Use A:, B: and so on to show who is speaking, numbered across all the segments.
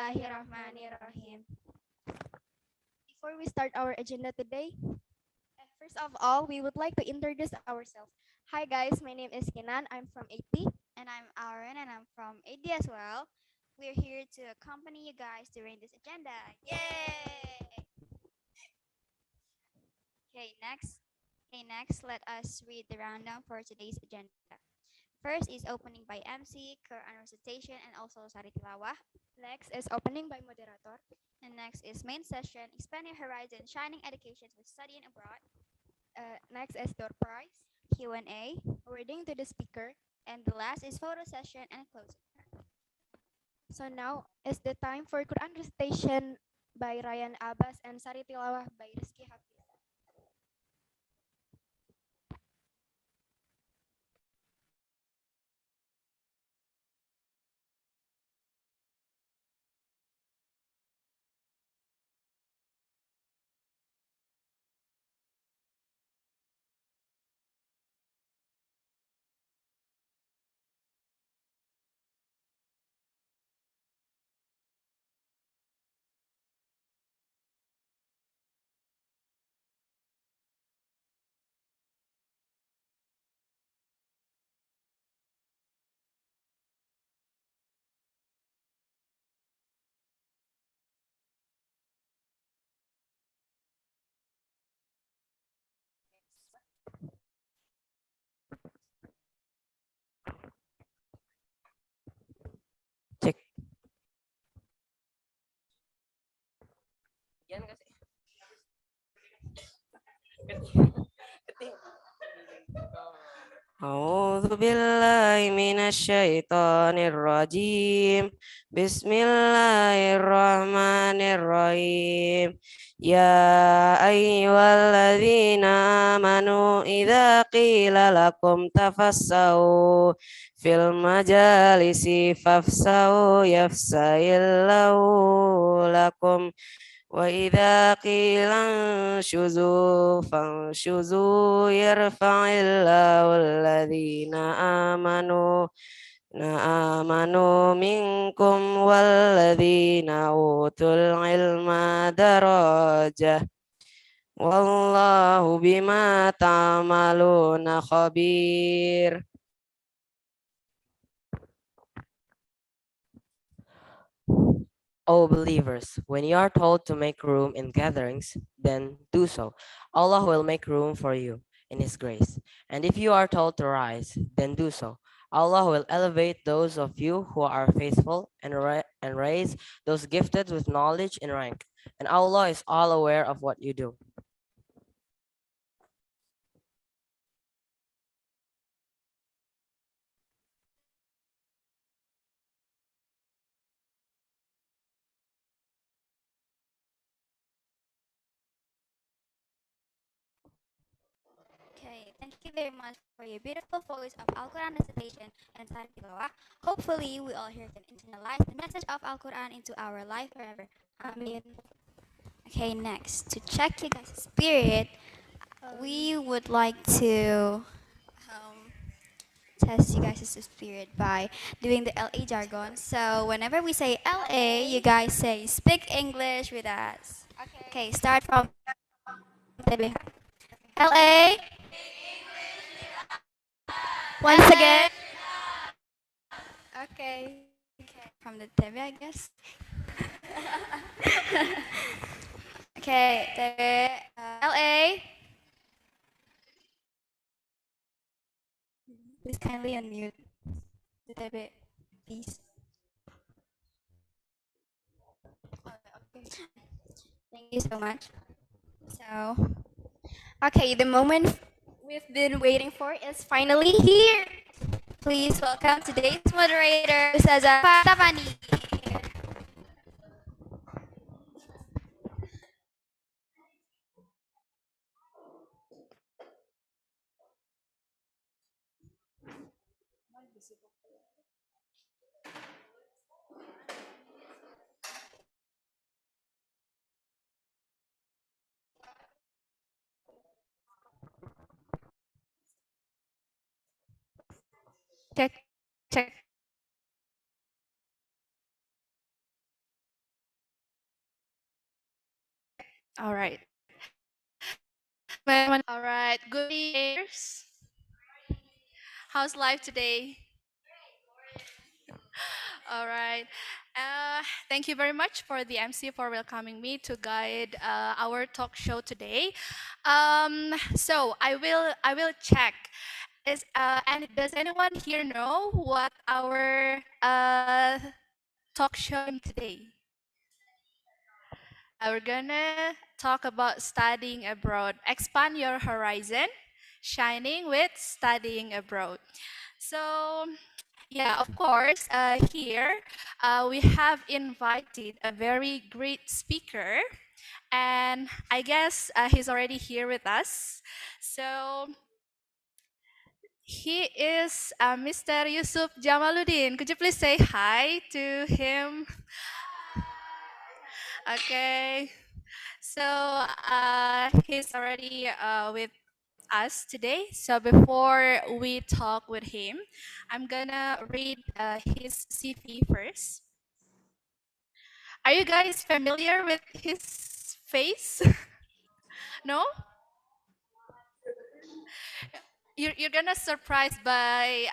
A: Bismillahirrahmanirrahim. Before we start our agenda today, first of all, we would like to introduce ourselves. Hi guys, my name is Kinan. I'm from 80.
B: And I'm Aaron, and I'm from AD as well. We're here to accompany you guys during this agenda. Yay! Okay, next, let us read the rundown for today's agenda. First is opening by MC, Quran recitation, and also Sari Tilawah.
A: Next is opening by moderator.
B: And next is main session, expanding horizon, shining education with studying abroad.
A: Next is door prize,
B: Q&A,
A: reading to the speaker.
B: and the last is photo session and closing.
A: So now is the time for Quran recitation by Ryan Abbas and Sari Tilawah by Rizky Hafiz.
C: Cek. Yan kasi. أعوذ بالله من الشيطان الرجيم بسم الله الرحمن الرحيم يا أيها الذين آمنوا إذا قيل لكم تفسحوا في المجالس فافسحوا يفسح الله لكم وإذا قيل انشزوا فانشزوا يرفع الله الذين آمنوا منكم والذين أوتوا العلم درجة والله بما تعملون خبير. O believers, when you are told to make room in gatherings, then do so. Allah will make room for you in His grace. And if you are told to rise, then do so. Allah will elevate those of you who are faithful and raise those gifted with knowledge in rank. And Allah is all aware of what you do.
B: Okay, thank you very much for your beautiful voice of Al Quran recitation and Sari Tilawah. Hopefully, we all here can internalize the message of Al Quran into our life forever. Amin. Okay, next, to check you guys' spirit, we would like to test you guys' spirit by doing the LA jargon. So, whenever we say LA, you guys say speak English with us. Okay, start from TBH. LA. Once again.
A: Okay.
B: From the TV, I guess. Okay, TV, LA. Please kindly unmute the TV, please. Thank you so much. So,
A: Okay, the moment we've been waiting for is finally here.
B: please welcome today's moderator, Ustazah Fatafani.
A: Check, check.
D: All right. All right. Good ears. How's life today? All right. Thank you very much for the MC for welcoming me to guide our talk show today. So I will check. And does anyone here know what our talk show today? We're gonna talk about studying abroad. Expand your horizon, shining with studying abroad. So, yeah, of course, here we have invited a very great speaker, and I guess he's already here with us. So, he is Mr. Yusuf Jamaluddin. Could you please say hi to him? Okay. So he's already with us today. So before we talk with him, I'm gonna read his CV first. Are you guys familiar with his face? No? You're gonna surprised by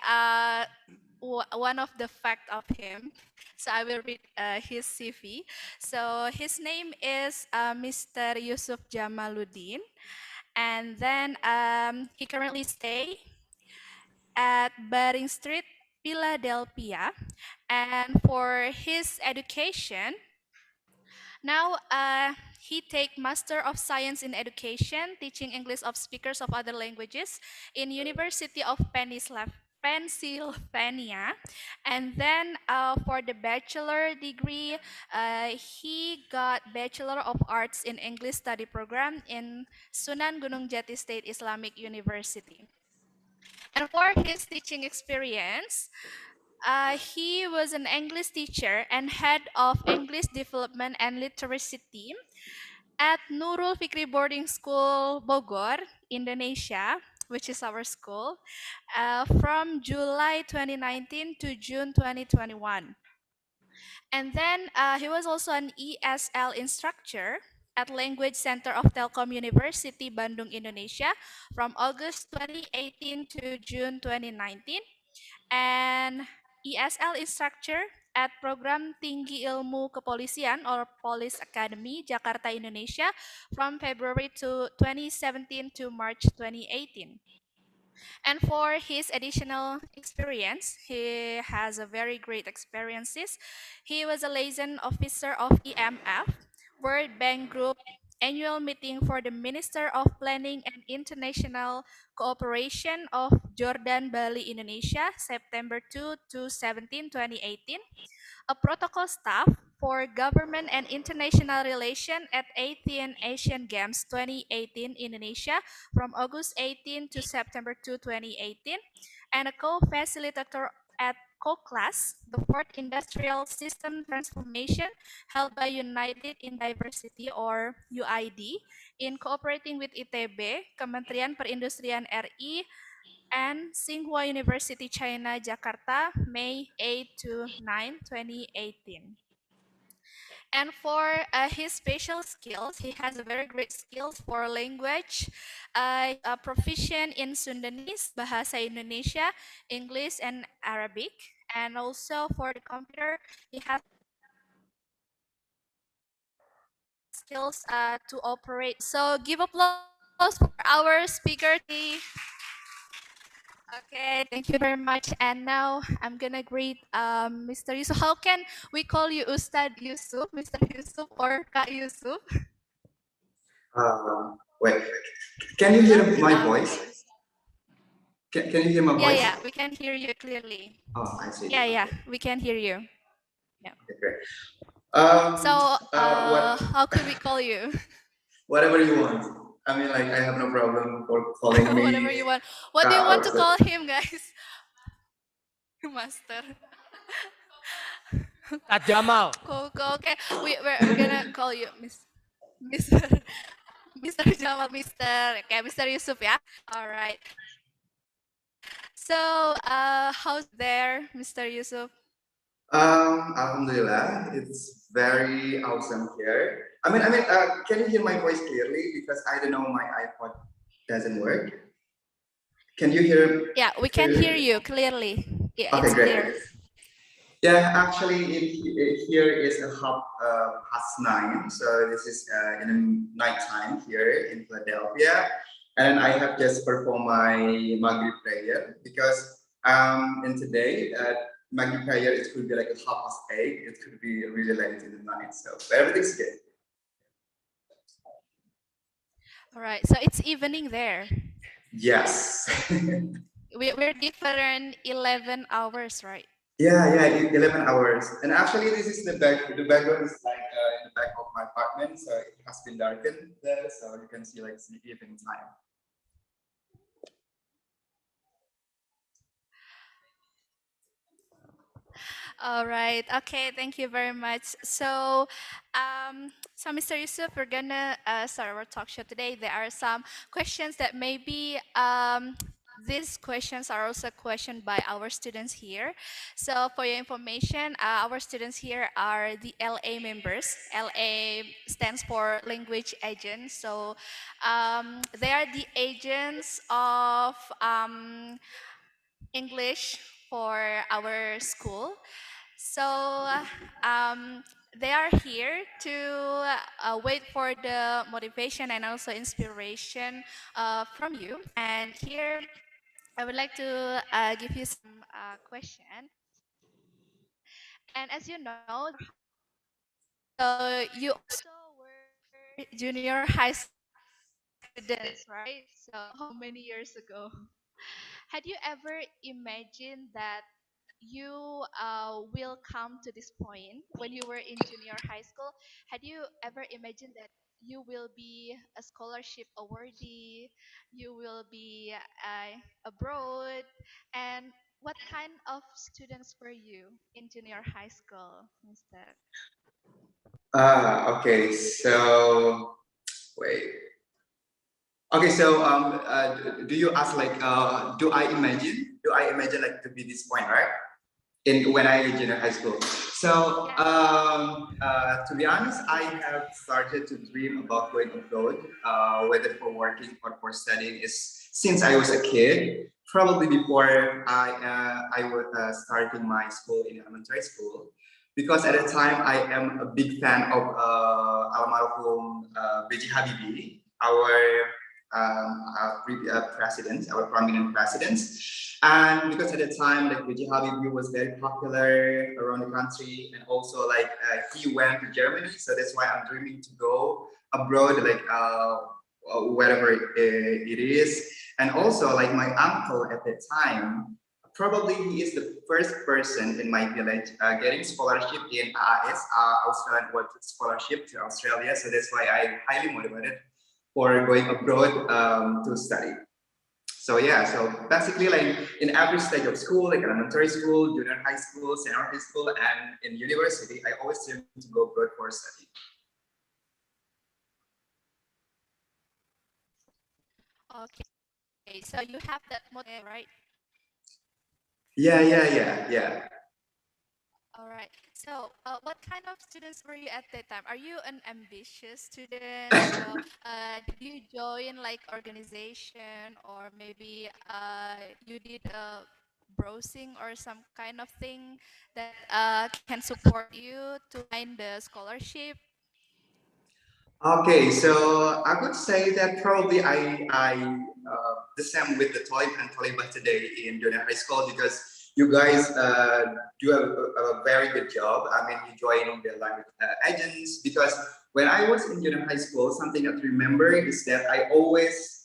D: one of the fact of him. So I will read his CV. So his name is Mr. Yusuf Jamaluddin. And then he currently stay at Baring Street, Philadelphia. And for his education, now he take Master of Science in Education, teaching English of speakers of other languages in University of Pennsylvania. And then for the bachelor degree, he got Bachelor of Arts in English Study Program in Sunan Gunung Jati State Islamic University. And for his teaching experience, he was an English teacher and head of English development and literacy team at Nurul Fikri Boarding School, Bogor, Indonesia, which is our school, from July 2019 to June 2021. And then he was also an ESL instructor at Language Center of Telkom University, Bandung, Indonesia, from August 2018 to June 2019. And ESL instructor at Program Tinggi Ilmu Kepolisian or Police Academy, Jakarta, Indonesia, from February to 2017 to March 2018. And for his additional experience, he has a very great experiences. He was a liaison officer of EMF, World Bank Group annual meeting for the Minister of Planning and International Cooperation of Jordan, Bali, Indonesia, September 2 to 17, 2018. A protocol staff for government and international relation at 18 Asian Games 2018 Indonesia from August 18 to September 2, 2018, and a co-facilitator at CoClass, the fourth industrial system transformation held by United in Diversity or UID in cooperating with ITB, Kementerian Perindustrian RI, and Tsinghua University, China, Jakarta, May 8 to 9, 2018. And for his special skills, he has a very great skills for language, proficient in Sundanese, Bahasa Indonesia, English, and Arabic. And also for the computer, he has skills to operate. So give applause for our speaker today. Okay, thank you very much. And now I'm gonna greet Mr. Yusuf. How can we call you Ustad Yusuf, Mr. Yusuf, or Kak Yusuf?
E: Wait, can you hear my voice? Can you hear my voice?
D: Yeah, we can hear you clearly.
E: Oh, I see.
D: Yeah, we can hear you.
E: Okay, great.
D: So, how could we call you?
E: Whatever you want. I mean, like, I have no problem for calling me.
D: Whatever you want. What do you want to call him, guys? Master.
C: Kak Jamal.
D: Cool. Okay, we're gonna call you Mr. Mr. Jamal, Mr. Yusuf, yeah. All right. So, how's there, Mr. Yusuf?
E: Alhamdulillah, it's very awesome here. Can you hear my voice clearly? Because I don't know, my iPod doesn't work. Can you hear?
D: Yeah, we can hear you clearly. Yeah,
E: Okay,
D: it's
E: great.
D: clear.
E: Yeah, actually, here is a half past 9, so this is in the night time here in Philadelphia, and I have just performed my Maghrib prayer because in today Maghrib prayer it could be like a half past 8, it could be really late in the night, so everything's good.
D: All right, so it's evening there.
E: Yes.
D: We're different 11 hours, right?
E: Yeah, 11 hours. And actually, this is the background is like in the back of my apartment, so it has been darkened there, so you can see like it's the evening time.
D: All right. Okay. Thank you very much. So Mr. Yusuf, we're gonna start our talk show today. There are some questions that maybe these questions are also questioned by our students here. So for your information, our students here are the LA members. LA stands for Language Agents. So they are the agents of English for our school. So they are here to wait for the motivation and also inspiration from you. And here, I would like to give you some question. And as you know, so you also were junior high students, right? So how many years ago? Had you ever imagined that you will come to this point when you were in junior high school? Had you ever imagined that you will be a scholarship awardee, you will be abroad, and what kind of students were you in junior high school instead?
E: Okay, so wait. Okay, so do you ask like do I imagine like to be this point, right? In when I in junior high school. So to be honest, I have started to dream about going abroad, whether for working or for studying, is since I was a kid. Probably before I was starting my school in elementary school, because at the time I am a big fan of almarhum B.J. Habibie, our president, our prominent presidents. And because at the time, like B.J. Habibie was very popular around the country, and also like he went to Germany, so that's why I'm dreaming to go abroad, like wherever it is. And also, like my uncle at the time, probably he is the first person in my village getting scholarship in AAS, Australian World Scholarship to Australia. So that's why I'm highly motivated for going abroad to study. So yeah, so basically like in every stage of school, like elementary school, junior high school, senior high school, and in university, I always dream to go abroad for study.
D: Okay, so you have that motive, right?
E: Yeah.
D: All right. So, what kind of students were you at that time? Are you an ambitious student? So, did you join like organization, or maybe you did browsing or some kind of thing that can support you to find the scholarship?
E: Okay, so I would say that probably I the same with the Talib and Talibah today in junior high school, because you guys do a very good job. I mean, you joining the language agents, because when I was in junior high school, something that I remember is that I always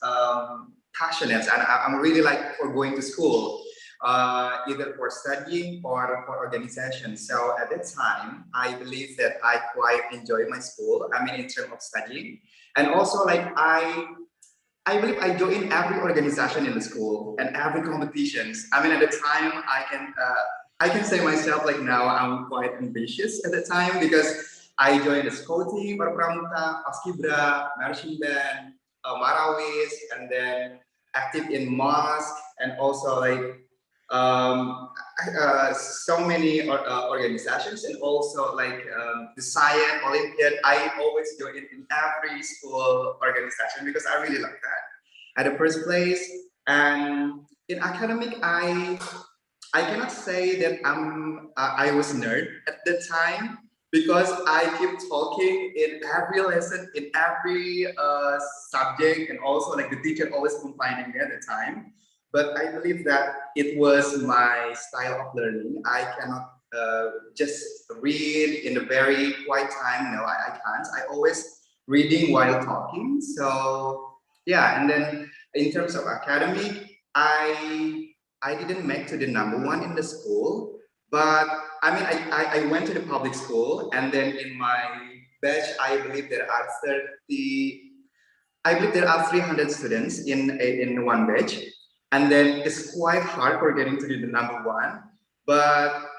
E: passionate, and I'm really like for going to school, either for studying or for organization. So at that time, I believe that I quite enjoy my school. I mean, in terms of studying, and also like I believe I joined every organization in the school and every competitions. I mean, at the time, I can say myself like now I'm quite ambitious at the time, because I joined the scouting, Pramuka, Paskibra, marching band, Marawis, and then active in mosque, and also like um, so many organizations, and also like the science Olympiad. I always join in every school organization because I really like that at the first place. And in academic, I cannot say that I was nerd at the time because I keep talking in every lesson, in every subject, and also like the teacher always complaining me at the time. But I believe that it was my style of learning. I cannot just read in a very quiet time. No, I can't. I always reading while talking. So yeah, and then in terms of academic, I didn't make to the number one in the school, but I mean, I went to the public school, and then in my batch, I believe there are 30, I believe there are 300 students in one batch, and then it's quite hard for getting to the number one, but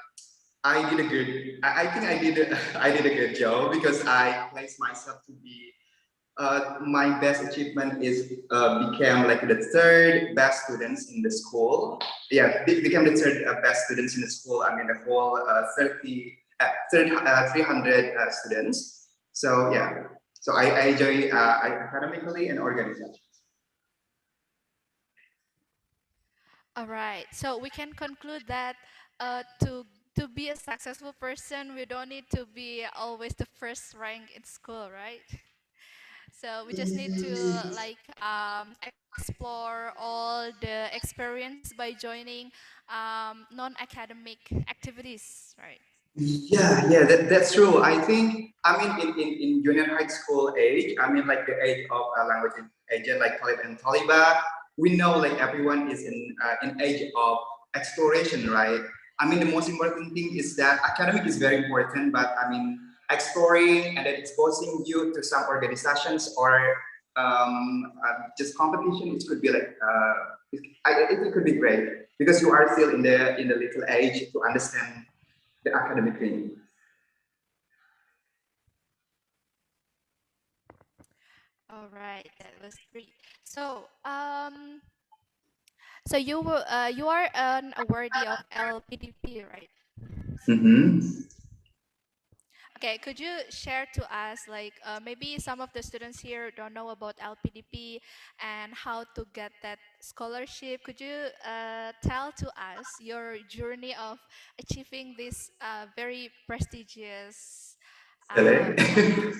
E: I did a good, I think I did, I did a good job because I placed myself to be my best achievement is became like the third best students in the school. Yeah, became the third best students in the school. I mean, the whole 300 students. So yeah, so I enjoy academically and organization.
D: All right. So we can conclude that to be a successful person, we don't need to be always the first rank in school, right? So we just need to like explore all the experience by joining non-academic activities, right?
E: Yeah, yeah, that's true. I think, I mean, in junior high school age, I mean, like the age of language agent like Talib and Taliba, we know like everyone is in age of exploration, right? I mean, the most important thing is that academic is very important, but I mean, exploring and then exposing you to some organizations or just competition, it could be like, it could be great because you are still in the little age to understand the academic thing.
D: All right, that was great. So, so you are an awardee of LPDP, right?
E: Mm-hmm.
D: Okay, could you share to us like maybe some of the students here don't know about LPDP and how to get that scholarship? Could you tell to us your journey of achieving this very prestigious
E: Really?
D: scholarship?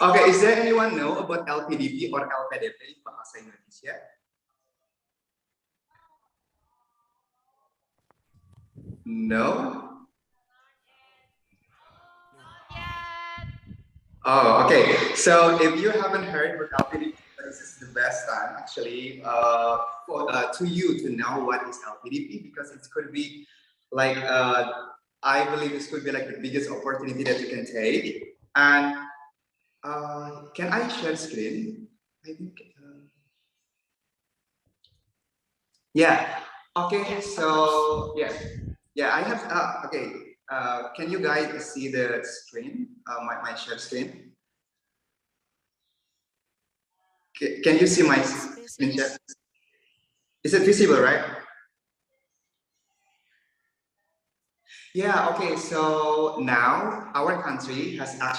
E: Okay, is there anyone know about LPDP or LPDP bahasa Indonesia? No? Oh, okay. So if you haven't heard about LPDP, this is the best time actually to you to know what is LPDP because it could be like I believe this could be like the biggest opportunity that you can take. And can I share screen? I think. Yeah. Okay.
D: Yes, of course.
E: So yeah, yeah. I have. Okay. Can you guys see the screen? My share screen. Can you see my
D: Yes,
E: screen
D: visible.
E: share? Is it visible, right? Yeah. Okay. So now our country has a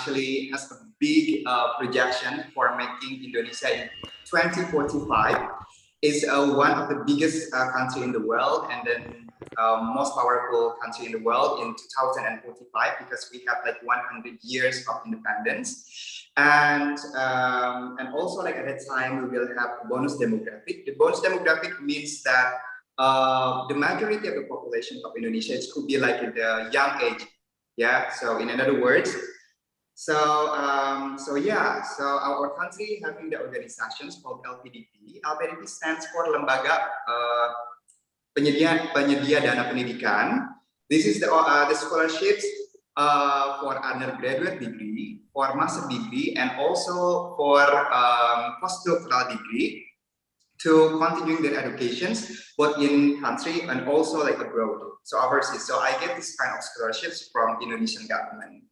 E: big projection for making Indonesia in 2045 is one of the biggest country in the world, and then most powerful country in the world in 2045 because we have like 100 years of independence, and also like at that time we will have bonus demographic. The bonus demographic means that the majority of the population of Indonesia could be like at the young age. Yeah. So in other words, so yeah, so our country having the organizations called LPDP. LPDP stands for Lembaga Penyedia Dana Pendidikan. This is the scholarships for undergraduate degree, for master degree, and also for postdoctoral degree to continuing their educations both in country and also like abroad, so overseas. So I get this kind of scholarships from Indonesian government.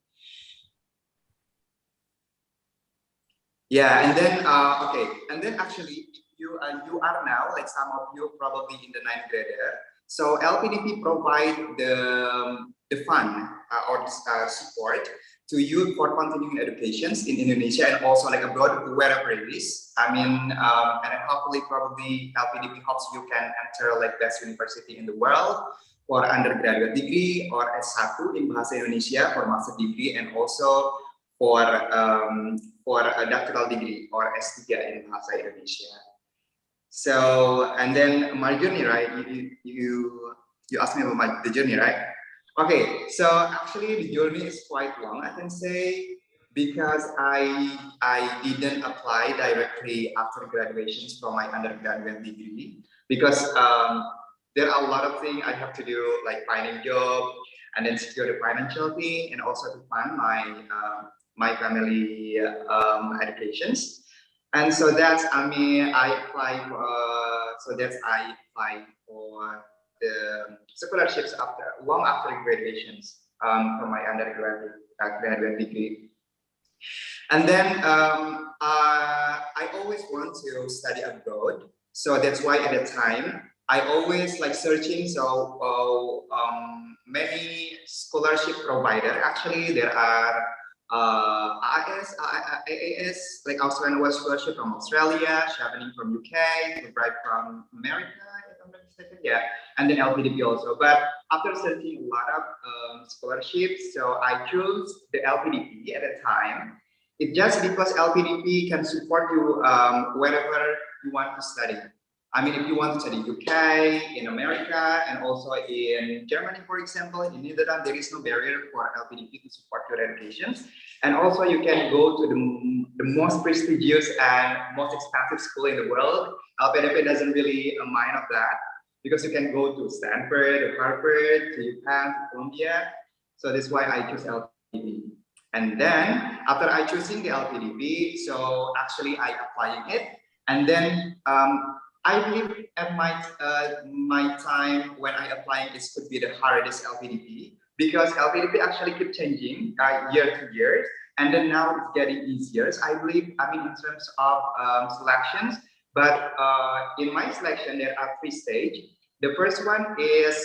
E: Yeah, and then okay, and then actually you are now like some of you probably in the ninth grader. So LPDP provide the fund or support to youth for continuing educations in Indonesia and also like abroad wherever it is. I mean, and hopefully probably LPDP helps you can enter like best university in the world for undergraduate degree or S1 in Bahasa Indonesia for master degree and also for a doctoral degree or S3 in Bahasa Indonesia. So, and then my journey, right? You asked me about the journey, right? Okay, so actually the journey is quite long, I can say, because I didn't apply directly after graduations from my undergraduate degree because there are a lot of things I have to do, like finding job and then secure the financial thing and also to fund my family educations. And so that's I applied for the scholarships long after graduations from my undergraduate graduate degree. And then I always want to study abroad, so that's why at the time I always like searching. So many scholarship provider. Actually, there are IAS, like Australian Award Scholarship from Australia, Chevening from UK, Fulbright from America, if I'm not mistaken, yeah, and then LPDP also. But after searching a lot of scholarships, so I chose the LPDP at the time. It's just because LPDP can support you wherever you want to study. I mean, if you want to study UK, in America, and also in Germany, for example, in Netherlands, there is no barrier for LPDP to support your education. And also you can go to the most prestigious and most expensive school in the world. LPDP doesn't really mind of that because you can go to Stanford, Harvard, to UPenn, to Columbia. So that's why I choose LPDP. And then after I choosing the LPDP, so actually I applying it. And then I believe at my time when I applying, this could be the hardest LPDP because LPDP actually keep changing year to year, and then now it's getting easier. So I believe, I mean, in terms of selections, but in my selection there are 3 stages. The first one is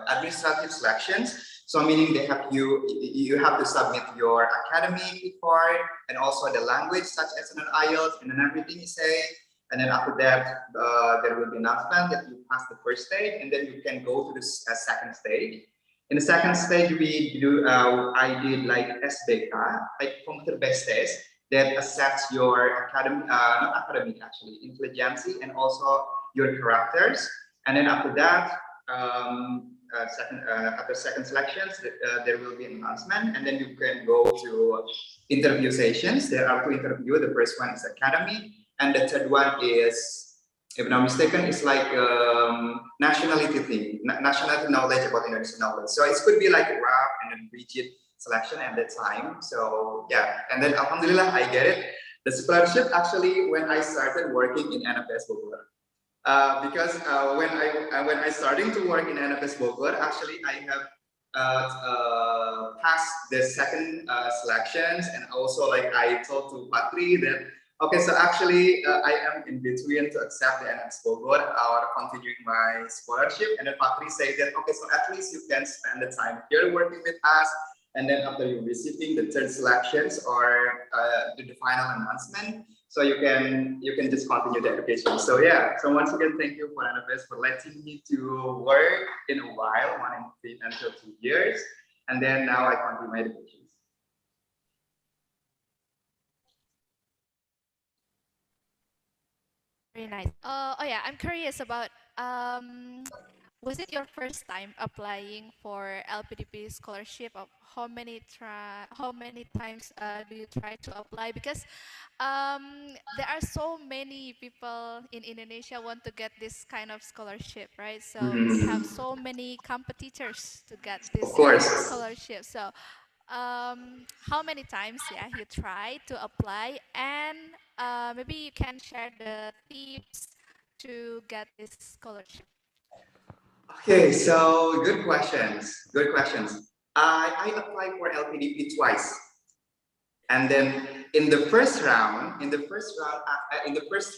E: administrative selections. So meaning they have you have to submit your academic report and also the language such as an IELTS and then everything you say. And then after that, there will be an announcement that you pass the first stage, and then you can go to the second stage. In the second stage, I did like SBK, like computer-based test that assess your not academic actually, intelligence and also your characters. And then after that, after second selections, there will be an announcement, and then you can go to interview sessions. There are 2 interviews. The first one is academic, and the third one is, if I'm not mistaken, it's like nationality thing, nationality knowledge about Indonesian knowledge. So it could be like RAP and then rigid selection at that time. So yeah, and then Alhamdulillah, I get it. The scholarship actually when I started working in NFS Bogor. Because when I starting to work in NFS Bogor, actually I have passed the second selections, and also like I told to Patri that okay, so actually I am in between to accept the NFS Bogor or continuing my scholarship, and then Patri said that okay, so at least you can spend the time here working with us, and then after you receiving the third selections or the final announcement. So you can just continue the education. So yeah, so once again, thank you for NFS for letting me to work in a while, 1 until 2 years, and then now I continue my education.
D: Very nice. Oh yeah, I'm curious about was it your first time applying for LPDP scholarship? Of how many times do you try to apply? Because there are so many people in Indonesia want to get this kind of scholarship, right? So we have so many competitors to get
E: Of
D: this
E: course.
D: scholarship. So how many times you try to apply, and maybe you can share the tips to get this scholarship.
E: Okay, so good questions. Good questions. I applied for LPDP twice, and then in the first round, in the first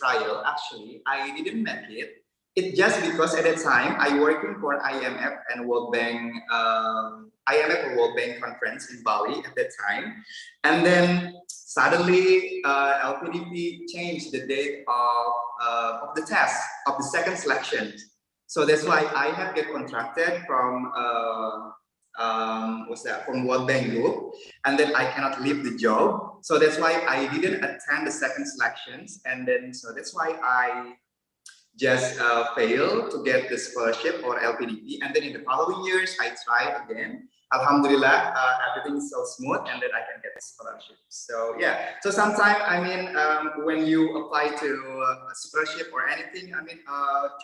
E: trial, actually, I didn't make it. It just because at the time I working for IMF and World Bank, IMF or World Bank conference in Bali at that time, and then suddenly LPDP changed the date of the test of the second selection. So that's why I have get contracted from what's that, from World Bank Group, and then I cannot leave the job. So that's why I didn't attend the second selections, and then so that's why I just failed to get the scholarship or LPDP. And then in the following years, I tried again. Alhamdulillah, everything is so smooth, and then I can get the scholarship. So yeah, so sometimes I mean, when you apply to a scholarship or anything, I mean,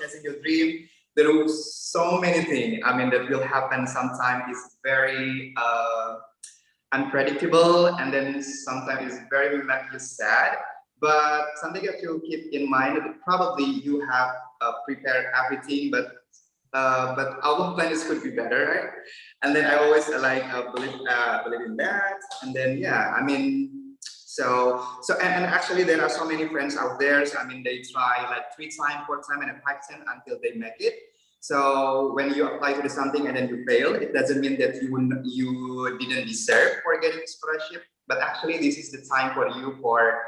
E: chasing your dream, there are so many things. I mean, that will happen. Sometimes it's very unpredictable, and then sometimes it's very make you sad. But something that you keep in mind, probably you have prepared everything, but our plans could be better, right? And then I always believe in that. And then yeah, I mean, and actually there are so many friends out there. So I mean, they try like 3 times, 4 times, and 5 times until they make it. So when you apply to do something and then you fail, it doesn't mean that you didn't deserve for getting a scholarship. But actually, this is the time for you for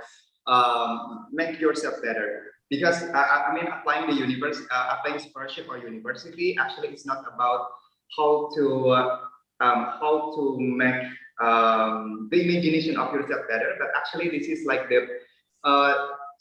E: make yourself better. Because I mean, applying applying scholarship or university, actually, it's not about how to make the imagination of yourself better, but actually, this is like the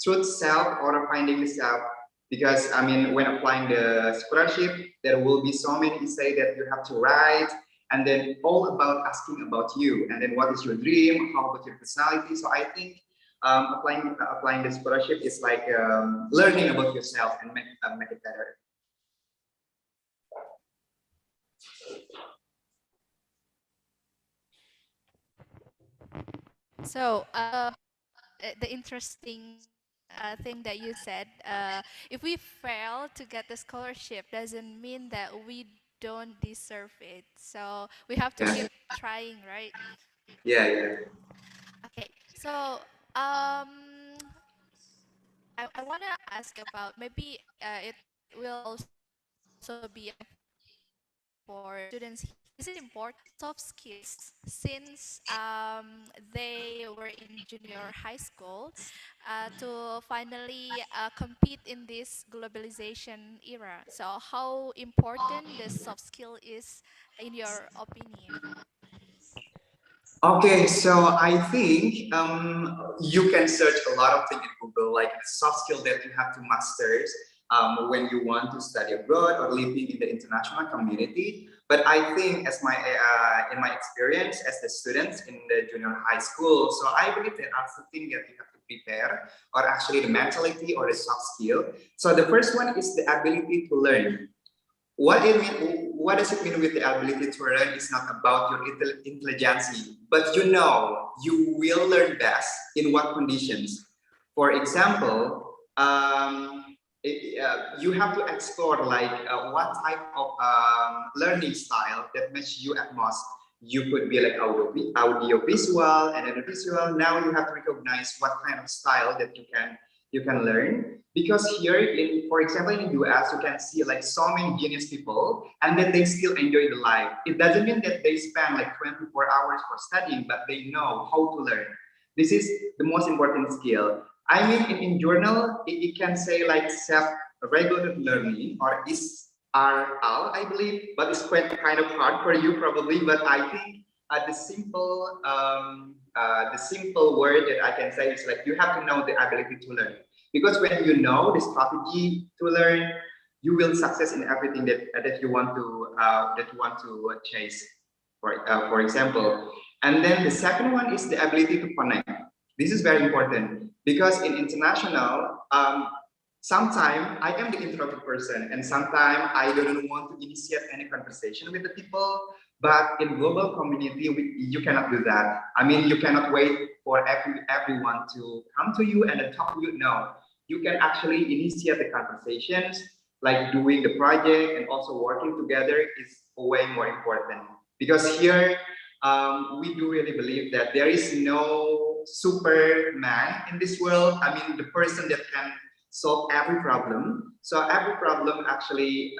E: truth self or finding the self. Because I mean, when applying the scholarship, there will be so many essays that you have to write, and then all about asking about you, and then what is your dream, how about your personality. So I think applying the scholarship is like learning about yourself and make it better.
D: So, the interesting thing that you said, if we fail to get the scholarship, doesn't mean that we don't deserve it. So we have to
E: Yeah,
D: keep trying, right?
E: yeah, yeah.
D: Okay. So, I want to ask about maybe it will also be for students. Is it important soft skills since they were in junior high school to finally compete in this globalization era? So how important the soft skill is in your opinion?
E: Okay, so I think you can search a lot of things in Google, like the soft skill that you have to master when you want to study abroad or living in the international community. But I think, as my in my experience as the students in the junior high school, so I believe there are something that you have to prepare, or actually the mentality or the soft skill. So the first one is the ability to learn. What does it mean with the ability to learn? It's not about your intelligence, but you will learn best in what conditions. For example, you have to explore like what type of learning style that matches you at most. You could be like audio visual and then visual. Now you have to recognize what kind of style that you can learn, because here in, for example, in the US, you can see like so many genius people, and then they still enjoy the life. It doesn't mean that they spend like 24 hours for studying, but they know how to learn. This is the most important skill. I mean, in journal, it can say like self-regulated learning or SRL, I believe, but it's quite kind of hard for you probably. But I think the simple word that I can say is like you have to know the ability to learn. Because when you know the strategy to learn, you will success in everything that you want to chase. For example, and then the second one is the ability to connect. This is very important because in international, sometimes I am the introvert person, and sometimes I don't want to initiate any conversation with the people. But in global community, you cannot do that. I mean, you cannot wait for everyone to come to you and then talk to you. No, you can actually initiate the conversations, like doing the project and also working together is way more important. Because here, we do really believe that there is no superman in this world. I mean, the person that can solve every problem. So every problem actually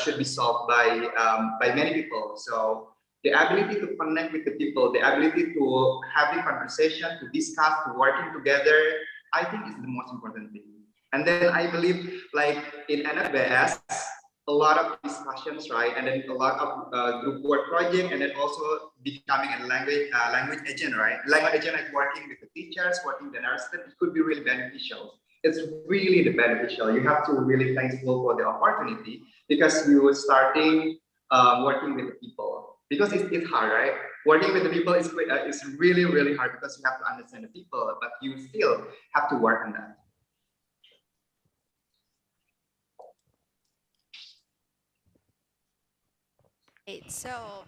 E: should be solved by many people. So the ability to connect with the people, the ability to have the conversation, to discuss, to working together, I think is the most important thing. And then I believe, like in NFBS, a lot of discussions, right? And then a lot of group work project, and then also becoming a language agent, right? Language agent, like working with the teachers, working with the nurses, it could be really beneficial. It's really the beneficial. You have to really thankful for the opportunity because you are starting working with the people because it's hard, right? Working with the people is really really hard because you have to understand the people, but you still have to work on that.
D: Great. So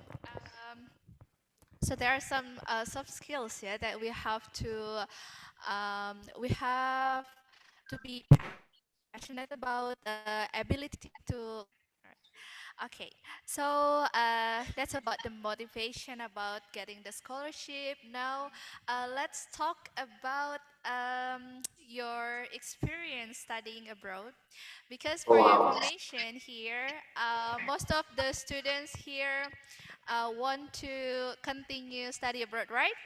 D: there are some soft skills, yeah, that we have to be passionate about, ability to. Okay, so that's about the motivation about getting the scholarship. Now, let's talk about your experience studying abroad. Because for your
E: Wow.
D: information here, most of the students here want to continue study abroad, right?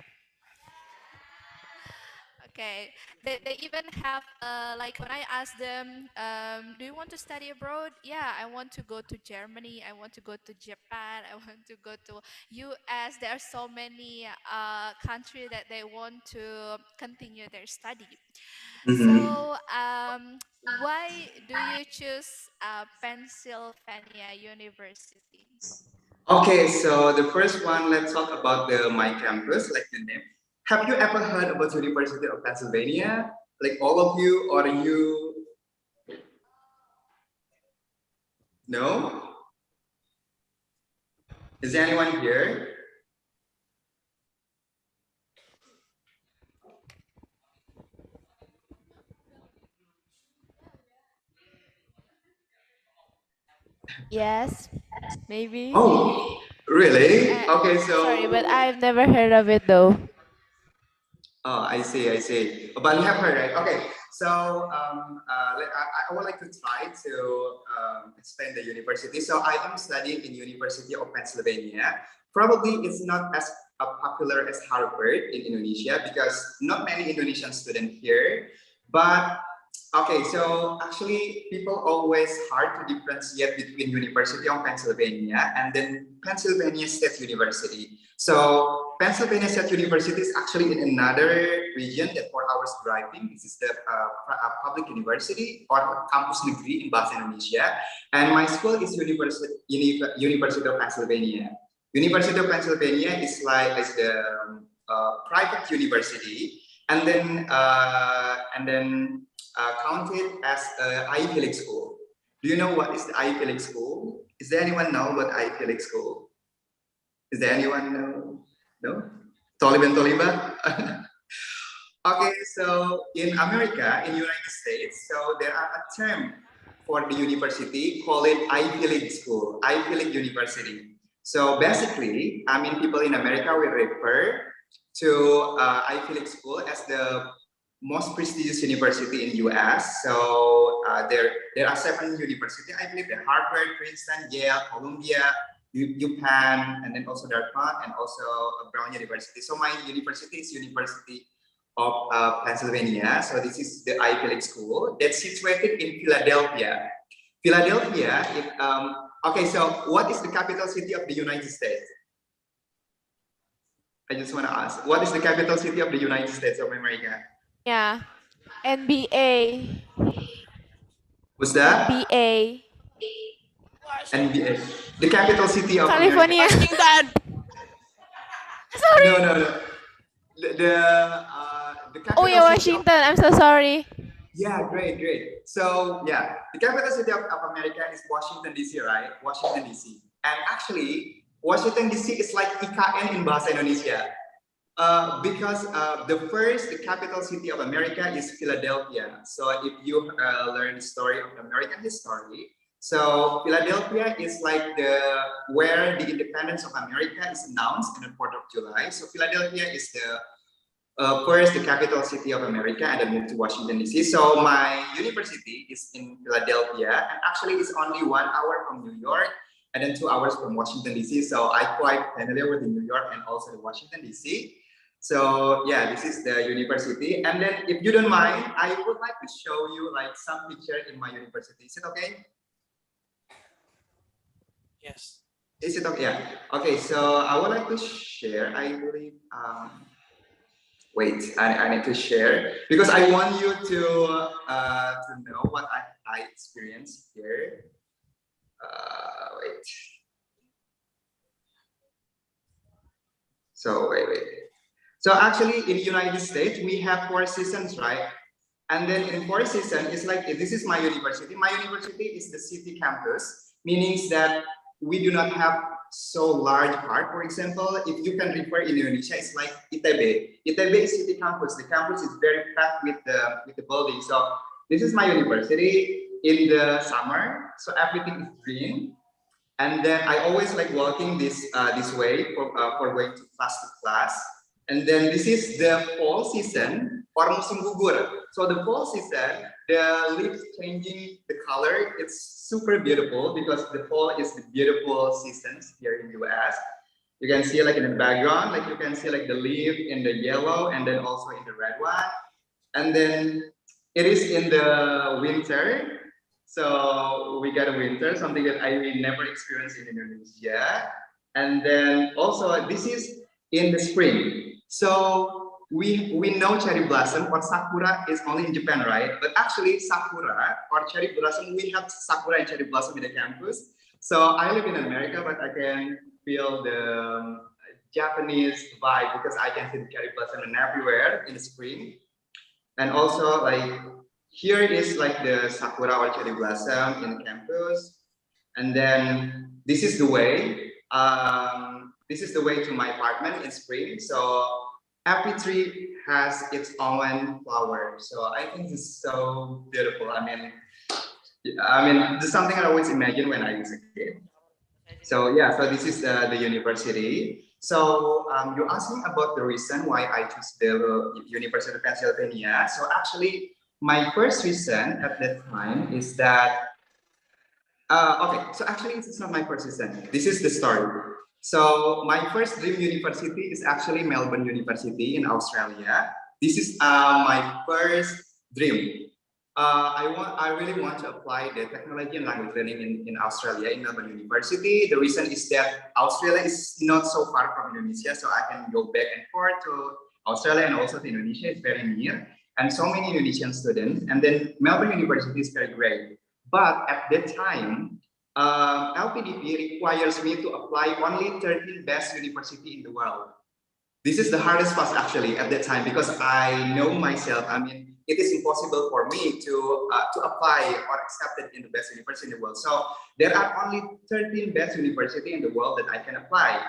D: Okay, they even have like when I ask them, do you want to study abroad? Yeah, I want to go to Germany. I want to go to Japan. I want to go to US. There are so many countries that they want to continue their study.
E: Mhm.
D: So, why do you choose Pennsylvania University?
E: Okay, so the first one, let's talk about the my campus, like the name. Have you ever heard about University of Pennsylvania? Like all of you, or you? No? Is there anyone here?
F: Yes, maybe.
E: Oh, really?
F: Uh,
E: Okay,
F: Sorry,
E: so
F: but I've never heard of it though.
E: oh, I see, I see. But you have heard, right? Okay, so I would like to try to explain the university. So I am studying in University of Pennsylvania. Probably it's not as popular as Harvard in Indonesia because not many Indonesian students here. But okay, so actually people always hard to differentiate between University of Pennsylvania and then Pennsylvania State University. So Pennsylvania State University is actually in another region that 4 hours driving. This is the public university or campus negeri in Bahasa Indonesia. And my school is University of Pennsylvania. University of Pennsylvania is like is the private university, and then counted as Ivy League school. Do you know what is the Ivy League school? Is there anyone know what Ivy League school? Is there anyone know? No? Taliban Taliban? Okay, so in America, in United States, so there are a term for the university, call it Ivy League school, Ivy League University. So basically, I mean, people in America will refer to Ivy League school as the most prestigious university in US. So there are 7 universities, I believe, the Harvard, Princeton, Yale, Columbia, UPenn, and then also Dartmouth, and also Brown University. So my university is University of Pennsylvania. So this is the Ivy League school that's situated in Philadelphia. Philadelphia, okay, so what is the capital city of the United States? I just want to ask, what is the capital city of the United States of America?
F: Yeah. NBA.
E: What's that?
F: NBA.
E: NBA. The capital city of America.
F: California.
E: No,
F: Sorry.
E: no, no. The
F: Oh
E: capital
F: yeah,
E: city of,
F: Washington. I'm so sorry.
E: yeah, great, great. So yeah, the capital city of America is Washington DC, right? Washington DC. And actually, Washington DC is like IKN in Bahasa Indonesia. Because the capital city of America is Philadelphia. So if you learn the story of American history, so Philadelphia is like where the independence of America is announced on the 4th of July. So Philadelphia is the first the capital city of America and then moved to Washington DC. So my university is in Philadelphia, and actually it's only 1 hour from New York and then 2 hours from Washington DC. So I'm quite familiar with the New York and also the Washington DC. So yeah, this is the university. And then if you don't mind, I would like to show you like some picture in my university. Is it okay?
C: Yes.
E: Is it okay? Yeah. Okay, so I would like to share, I believe, wait, I need to share because I want you to know what I experienced here. Wait. So wait. So actually in the United States, we have 4 seasons, right? And then in 4 seasons, it's like, this is my university. My university is the city campus, meaning that we do not have so large part. For example, if you can refer in Indonesia, it's like ITB. ITB is city campus. The campus is very packed with the building. So this is my university in the summer. So everything is green. And then I always like walking this way for going to class. And then this is the fall season or musim gugur. So the fall season, the leaves changing the color. It's super beautiful because the fall is the beautiful seasons here in US. You can see like in the background, like you can see like the leaf in the yellow and then also in the red one. And then it is in the winter. So we get a winter, something that I never experienced in Indonesia. And then also this is in the spring. So we know cherry blossom or sakura is only in Japan, right? But actually sakura or cherry blossom, we have sakura and cherry blossom in the campus. So I live in America, but I can feel the Japanese vibe because I can see the cherry blossom everywhere in the spring. And also like here is like the sakura or cherry blossom in the campus. And then this is the way. This is the way to my apartment in spring. So every tree has its own flower. So I think this is so beautiful. I mean, this is something I always imagine when I was a kid. So yeah, so this is the university. So you asked me about the reason why I chose the University of Pennsylvania. So actually, my first reason at that time is that okay, so actually it's not my first reason. This is the story. So my first dream university is actually Melbourne University in Australia. This is my first dream. I really want to apply the technology and language learning in Australia in Melbourne University. The reason is that Australia is not so far from Indonesia, so I can go back and forth to Australia and also to Indonesia. It's very near, and so many Indonesian students. And then Melbourne University is very great. But at that time, LPDP requires me to apply only 13 best university in the world. This is the hardest part actually at that time because I know myself. I mean, it is impossible for me to apply or accepted in the best university in the world. So there are only 13 best university in the world that I can apply.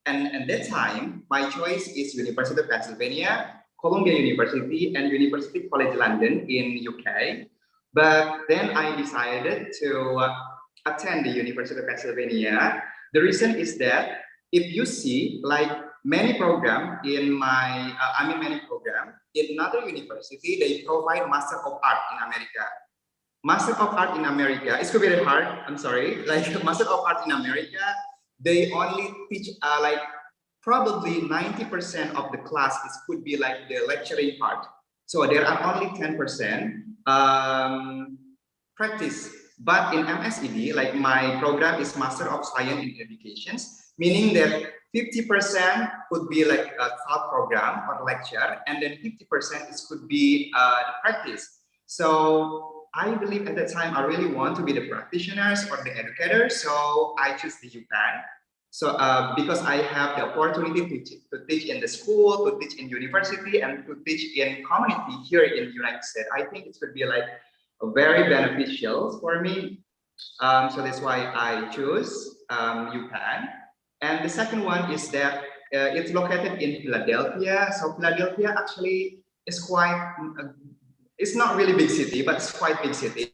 E: And at that time, my choice is University of Pennsylvania, Columbia University, and University College London in UK. But then I decided to attend the University of Pennsylvania. The reason is that if you see like many program in my, many program in another university, they provide Master of Art in America. Master of Art in America, it's very hard, I'm sorry, like Master of Art in America, they only teach like probably 90% of the class could be like the lecturing part. So there are only 10% practice. But in MSED, like my program is Master of Science in Educations, meaning that 50% could be like a thought program or lecture, and then 50% could be the practice. So I believe at that time I really want to be the practitioners or the educators, so I choose the UPenn. So because I have the opportunity to teach in the school, to teach in university, and to teach in community here in the United States, I think it would be like very beneficial for me. So that's why I choose UPenn. And the second one is that it's located in Philadelphia. So Philadelphia actually is quite, it's not really big city, but it's quite big city.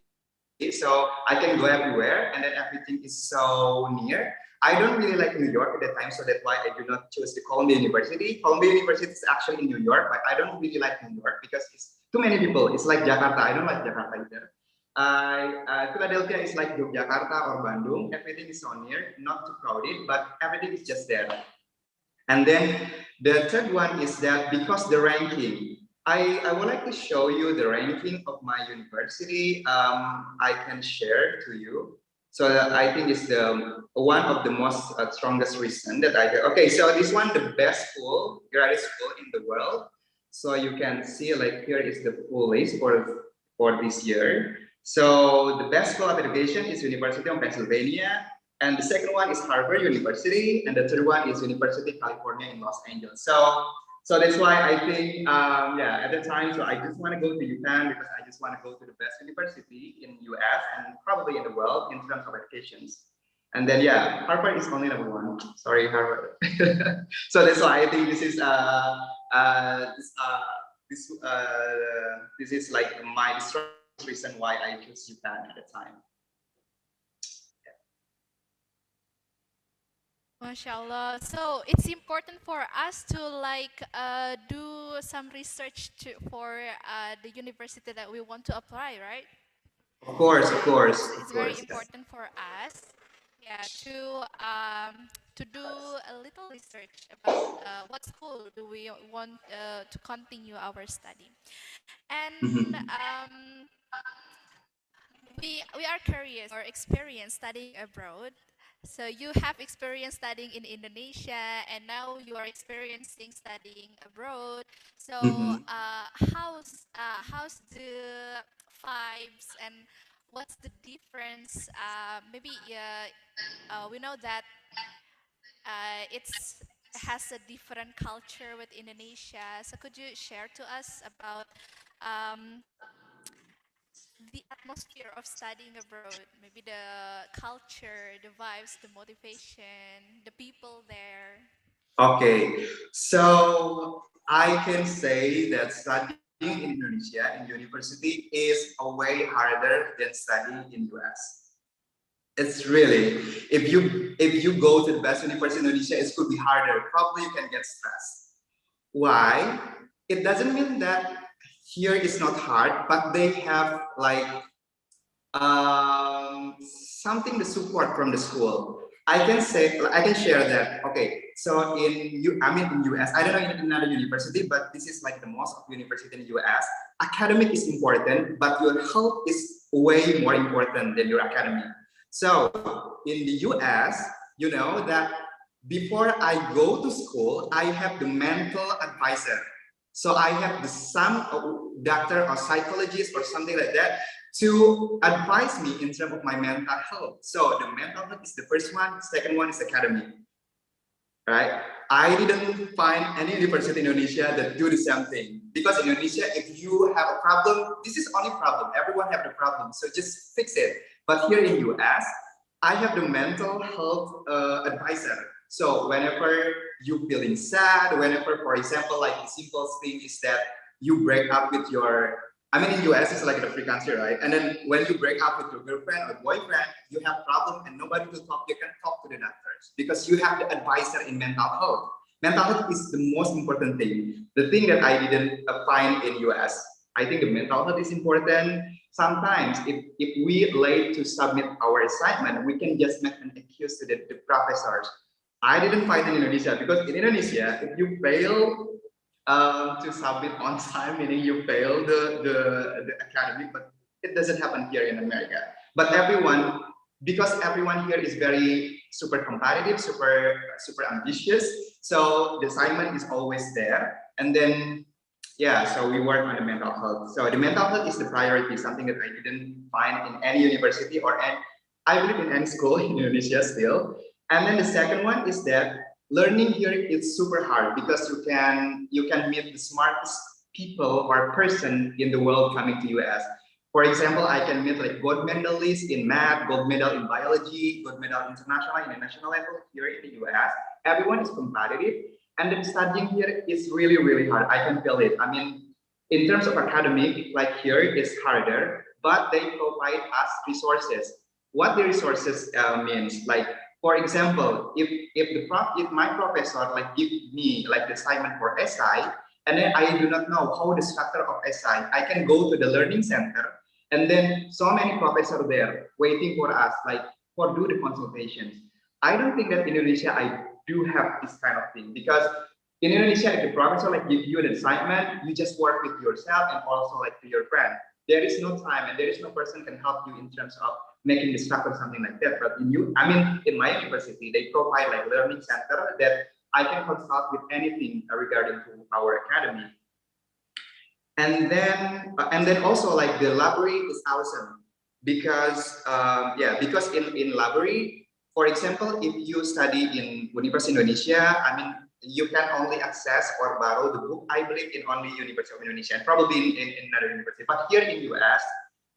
E: So I can go everywhere and then everything is so near. I don't really like New York at that time, so that's why I do not choose the Columbia University. Columbia University is actually in New York, but I don't really like New York because it's too many people. It's like Jakarta. I don't like Jakarta either. Philadelphia is like Yogyakarta or Bandung. Everything is so near, not too crowded, but everything is just there. And then the third one is that because the ranking, I would like to show you the ranking of my university. I can share to you. So I think it's the one of the most strongest reason that I get. Okay, so this one, the best school, graduate school in the world. So you can see like here is the full list for this year. So the best school of education is University of Pennsylvania. And the second one is Harvard University, and the third one is University of California in Los Angeles. So that's why I think, yeah, at the time, so I just want to go to UPenn because I just want to go to the best university in US and probably in the world in terms of educations. And then, yeah, Harvard is only number one. Sorry, Harvard. So that's why I think this is this is like my strongest reason why I chose UPenn at the time.
D: MashaAllah. So it's important for us to like do some research for the university that we want to apply, right?
E: Of course, of course, of
D: It's very
E: course.
D: important for us, yeah, to do a little research about what school do we want to continue our study, and
E: Mhm.
D: We are curious or experience studying abroad. So you have experience studying in Indonesia, and now you are experiencing studying abroad. So
E: Mhm.
D: How's the vibes and what's the difference? Maybe we know that it's has a different culture with Indonesia. So could you share to us about um, the atmosphere of studying abroad, maybe the culture, the vibes, the motivation, the people there?
E: Okay, so I can say that studying in Indonesia in university is a way harder than studying in US. It's really, if you go to the best university in Indonesia, it could be harder. Probably you can get stressed. Why? It doesn't mean that here is not hard, but they have like something to support from the school. I can share that. Okay, so in US, I don't know in another university, but this is like the most of university in US. Academic is important, but your health is way more important than your academic. So in the US, you know that before I go to school, I have the mental advisor. So I have some doctor or psychologist or something like that to advise me in terms of my mental health. So the mental health is the first one. Second one is academic, right? I didn't find any university in Indonesia that do the same thing. Because in Indonesia, if you have a problem, this is only problem. Everyone have the problem, so just fix it. But here in US, I have the mental health advisor. So whenever you feeling sad, whenever, for example, like the simplest thing is that you break up with your, I mean, in US, it's like a free country, right? And then when you break up with your girlfriend or boyfriend, you have problem and nobody to talk, you can talk to the doctors because you have the advisor in mental health. Mental health is the most important thing. The thing that I didn't find in US, I think the mental health is important. Sometimes if we late to submit our assignment, we can just make an excuse to the professors. I didn't find in Indonesia because in Indonesia, if you fail to submit on time, meaning you fail the academic, but it doesn't happen here in America. But everyone, because everyone here is very super competitive, super ambitious, so the assignment is always there. And then, yeah, so we work on the mental health. So the mental health is the priority, something that I didn't find in any university or any, I believe in any school in Indonesia still. And then the second one is that learning here is super hard because you can meet the smartest people or person in the world coming to US. For example, I can meet like gold medalists in math, gold medal in biology, gold medal international and national level here in the US. Everyone is competitive, and then studying here is really, really hard. I can feel it. I mean, in terms of academic, like here it's harder, but they provide us resources. What the resources means, like for example, if my professor like give me like the assignment for SI, and then I do not know how the structure of SI, I can go to the learning center, and then so many professors there waiting for us, like for do the consultations. I don't think that in Indonesia I do have this kind of thing, because in Indonesia, if the professor like give you an assignment, you just work with yourself and also like to your friend. There is no time and there is no person can help you in terms of making the structure something like that. But I mean, in my university, they provide like learning center that I can consult with anything regarding to our academy. And then also like the library is awesome, because because in library, for example, if you study in University Indonesia, I mean, you can only access or borrow the book, I believe, in only University of Indonesia and probably in another university. But here in US,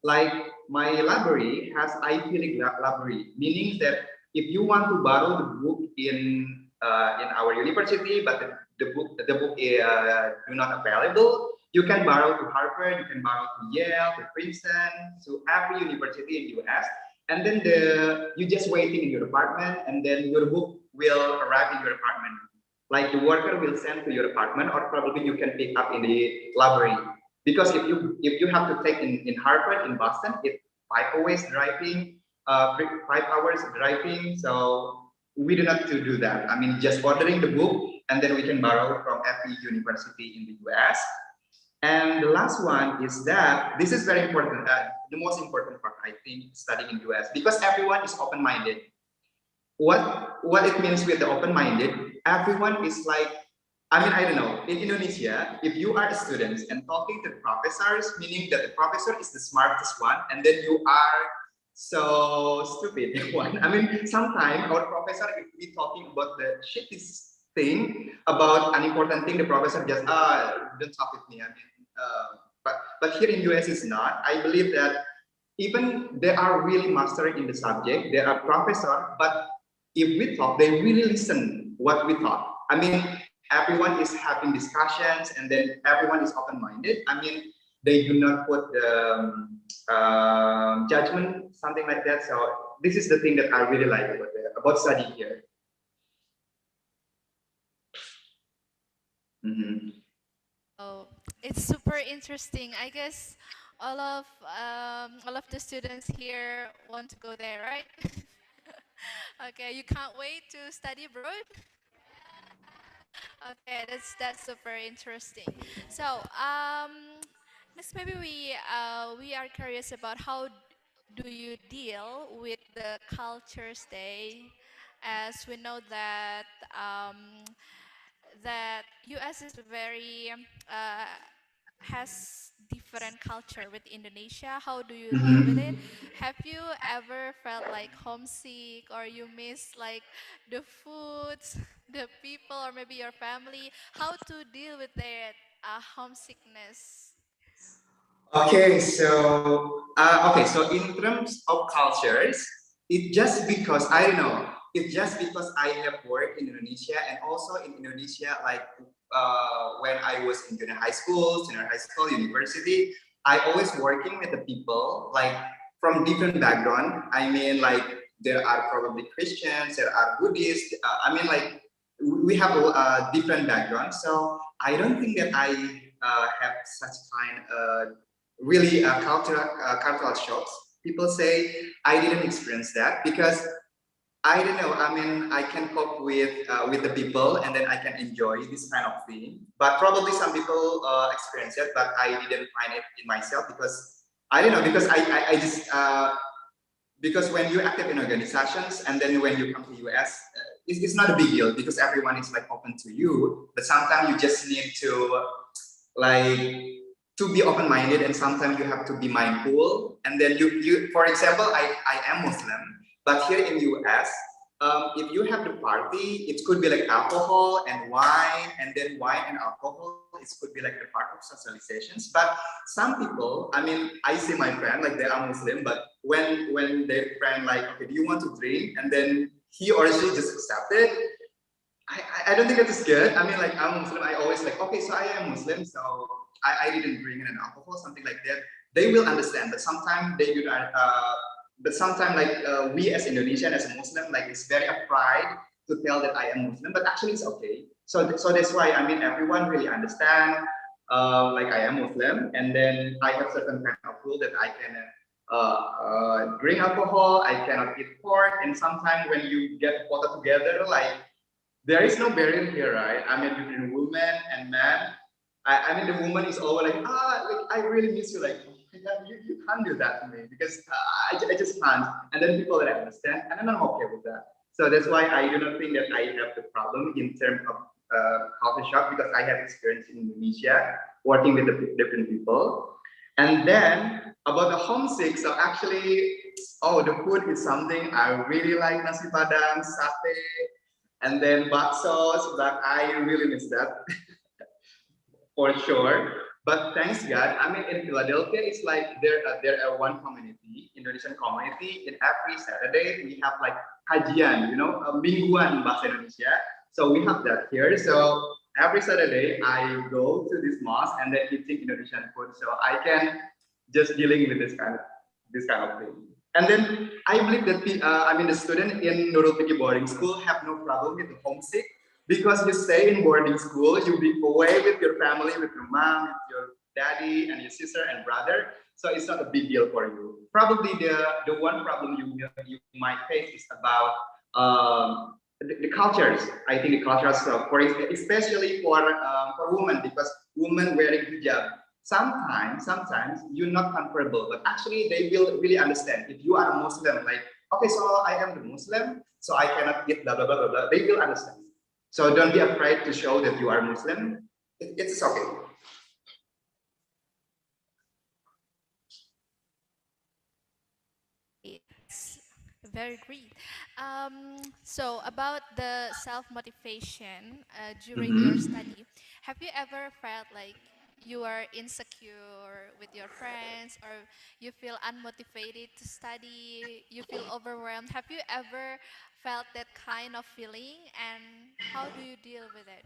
E: like my library has Ivy League library, meaning that if you want to borrow the book in our university, but the book do not available, you can borrow to Harvard, you can borrow to Yale, to Princeton, to every university in US, and then you just waiting in your apartment, and then your book will arrive in your apartment. Like the worker will send to your apartment, or probably you can pick up in the library. Because if you have to take in Harvard in Boston, it's 5 hours driving, 5 hours driving. So we do not to do that. I mean, just ordering the book, and then we can borrow from every university in the US. And the last one is that this is very important. The most important part, I think, studying in US, because everyone is open-minded. What it means with the open-minded, everyone is like, I mean, I don't know, in Indonesia, if you are a student and talking to the professors, meaning that the professor is the smartest one, and then you are so stupid one. I mean, sometimes our professor, if we talking about the shittiest thing, about an important thing, the professor just, don't talk with me. I mean, but here in US it's not. I believe that even they are really mastering in the subject, they are professor, but if we talk, they really listen what we talk. I mean, everyone is having discussions, and then everyone is open-minded. I mean, they do not put the judgment, something like that. So this is the thing that I really like about studying here.
D: Oh, it's super interesting. I guess all of the students here want to go there, right? Okay, you can't wait to study abroad. Okay, that's super interesting. So, next maybe we are curious about how do you deal with the Cultures Day, as we know that that US is very has different culture with Indonesia. How do you deal with it? Have you ever felt like homesick, or you miss like the foods, the people, or maybe your family? How to deal with that homesickness?
E: So in terms of cultures, it just because I don't know. It's just because I have worked in Indonesia, and also in Indonesia, like when I was in senior high school, university, I always working with the people like from different background. I mean, like there are probably Christians, there are Buddhists. I mean, like we have a different background. So I don't think that I have such kind of really cultural shocks. People say I didn't experience that because I don't know. I mean, I can cope with the people, and then I can enjoy this kind of thing. But probably some people experience it, but I didn't find it in myself because I don't know. Because I just because when you're active in organizations, and then when you come to US, it's not a big deal because everyone is like open to you. But sometimes you just need to like to be open-minded, and sometimes you have to be mindful. And then you for example, I am Muslim, but here in US, if you have the party, it could be like alcohol and wine, and then wine and alcohol, it could be like the part of socializations. But some people, I mean, I see my friend like they are Muslim, but when their friend like, okay, do you want to drink, and then he or she just accepted, I don't think that is good. I mean, like I'm Muslim, I always like, okay, so I am Muslim, so I didn't drink an alcohol, something like that. They will understand, but sometimes but sometimes like we as Indonesian, as a Muslim, like it's very a pride to tell that I am Muslim, but actually it's okay. So that's why I mean everyone really understand like I am Muslim, and then I have certain kind of rule that I can drink alcohol, I cannot eat pork, and sometimes when you get a photo together, like there is no barrier here, right? I mean between women and men. I mean the woman is always like, like I really miss you, like oh my God, you can't do that to me because I just can't. And then people that understand, and then I'm okay with that. So that's why I do not think that I have the problem in terms of coffee shop because I have experience in Indonesia working with the different people. And then about the homesick, so actually, oh, the food is something I really like, nasi padang, sate, and then bakso, but I really miss that for sure. But thanks God, I mean in Philadelphia, it's like there are one community, Indonesian community. In every Saturday we have like kajian, mingguan bahasa Indonesia. So we have that here. So every Saturday I go to this mosque and then eating Indonesian food. So I can just dealing with this kind of thing. And then I believe that I mean the student in Nurul Fikri boarding school have no problem with the homesick because you stay in boarding school, you be away with your family, with your mom, with your daddy, and your sister and brother. So it's not a big deal for you. Probably the one problem you might face is about the cultures. I think the cultures for especially for women because women wearing hijab. Sometimes you're not comfortable, but actually they will really understand if you are a Muslim. Like okay, so I am the Muslim, so I cannot eat blah blah blah blah blah. They will understand. So don't be afraid to show that you are Muslim. It's okay.
D: It's very great. So about the self-motivation during your study, have you ever felt like you are insecure with your friends or you feel unmotivated to study, you feel overwhelmed? Have you ever felt that kind of feeling and how do you deal with it?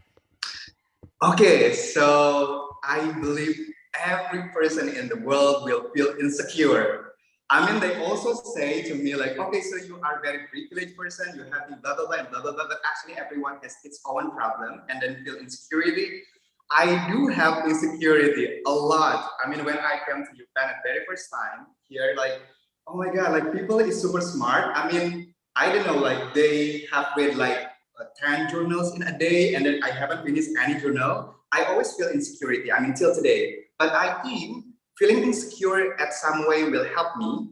E: Okay, so I believe every person in the world will feel insecure. I mean, they also say to me like, okay, so you are a very privileged person, you have the blah blah blah and blah blah blah, but actually everyone has its own problem and then feel insecurity. I do have insecurity a lot. I mean, when I came to Japan at very first time here, like, oh my god, like people is super smart. I mean, I don't know, like they have read like 10 journals in a day and then I haven't finished any journal. I always feel insecurity. I mean, till today. But I think feeling insecure at some way will help me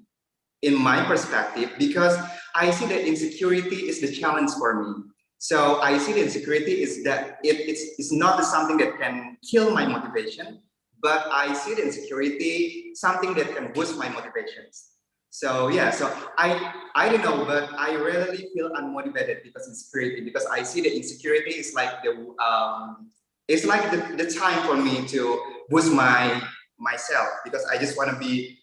E: in my perspective because I see that insecurity is the challenge for me. So I see the insecurity is that it's not something that can kill my motivation, but I see the insecurity something that can boost my motivations. So yeah, so I don't know, but I rarely feel unmotivated because insecurity because I see the insecurity is like it's like the time for me to boost myself because I just want to be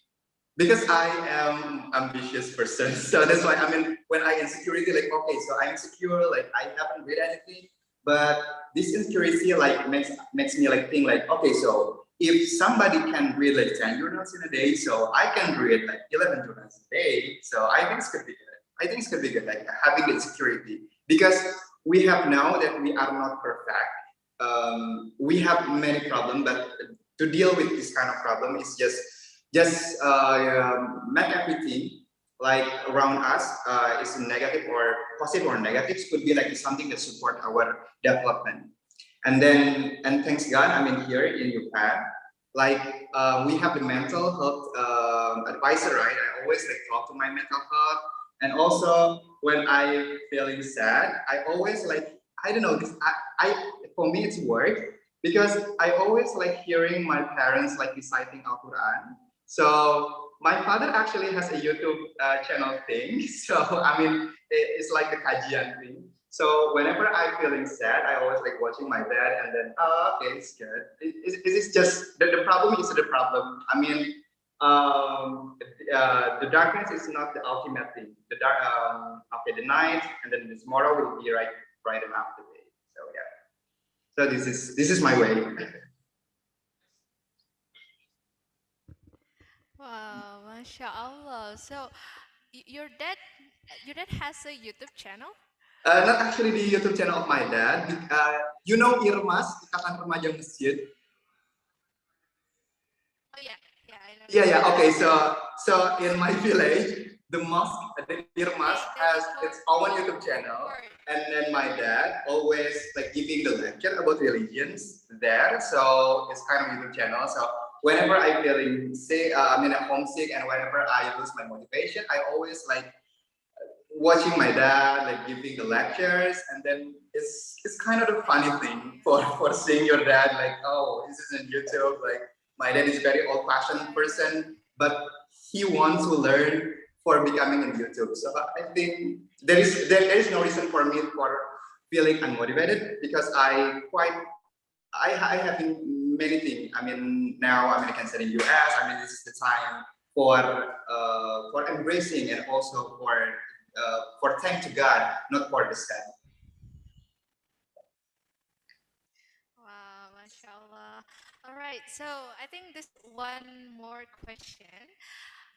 E: because I am ambitious person. So that's why I mean when I insecurity like okay, so I'm insecure, like I haven't read anything, but this insecurity like makes me like think like okay, so if somebody can read like 10 journals in a day, so I can read like 11 journals a day. So I think it's could be good. I think it's could be good, like having the insecurity because we have now that we are not perfect. We have many problems, but to deal with this kind of problem is just make everything like around us is negative or positive or negative could be like something that support our development. And thanks God, I mean here in Japan, like we have the mental health advisor, right? I always like talk to my mental health, and also when I feeling sad, I always like I don't know this. I for me it's work because I always like hearing my parents like reciting Al Quran. So my father actually has a YouTube channel thing. So I mean it's like the kajian thing. So whenever I'm feeling sad, I always like watching my dad and then, oh, okay, it's good. It's just, the problem is the problem. I mean, the darkness is not the ultimate thing. The dark, okay, the night and then the tomorrow will be right enough the day. So yeah. So this is my way.
D: Wow, mashallah. So your dad has a YouTube channel?
E: Not actually the YouTube channel of my dad. You know Irmas, Ikatan Remaja Masjid.
D: Oh yeah, yeah, I know
E: Yeah,
D: that.
E: yeah. Okay, so in my village, the mosque, the Irmas
D: Okay, the
E: has
D: court.
E: its own YouTube channel, and then my dad always like giving the lecture about religions there. So it's kind of YouTube channel. So whenever I feeling sick, I mean homesick, and whenever I lose my motivation, I always like watching my dad like giving the lectures, and then it's kind of a funny thing for seeing your dad like, oh, this is in YouTube. Like my dad is very old fashioned person, but he wants to learn for becoming in YouTube. So I think there is no reason for me for feeling unmotivated, because I have many things. I mean, now I'm in Kansas in US. I mean, this is the time for embracing, and also for thank to God, not for the study.
D: Wow, mashallah. All right, so I think this one more question.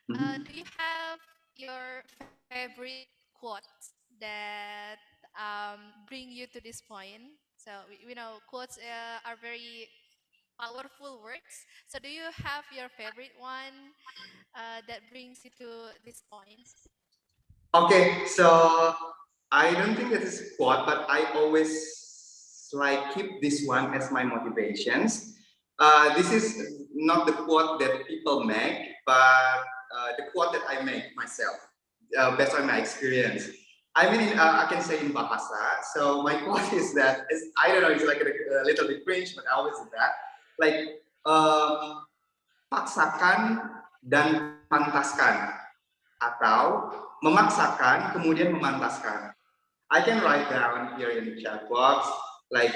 E: Mhm.
D: Do you have your favorite quotes that bring you to this point? So we know quotes are very powerful words. So do you have your favorite one that brings you to this point?
E: Okay, so I don't think that is quote, but I always like keep this one as my motivations. This is not the quote that people make, but the quote that I make myself, based on my experience. I mean, I can say in Bahasa. So my quote is that is, I don't know, it's like a little bit cringe, but I always do that. Like, paksakan dan pantaskan, atau memaksakan kemudian memantaskan. I can write down here in the chat box like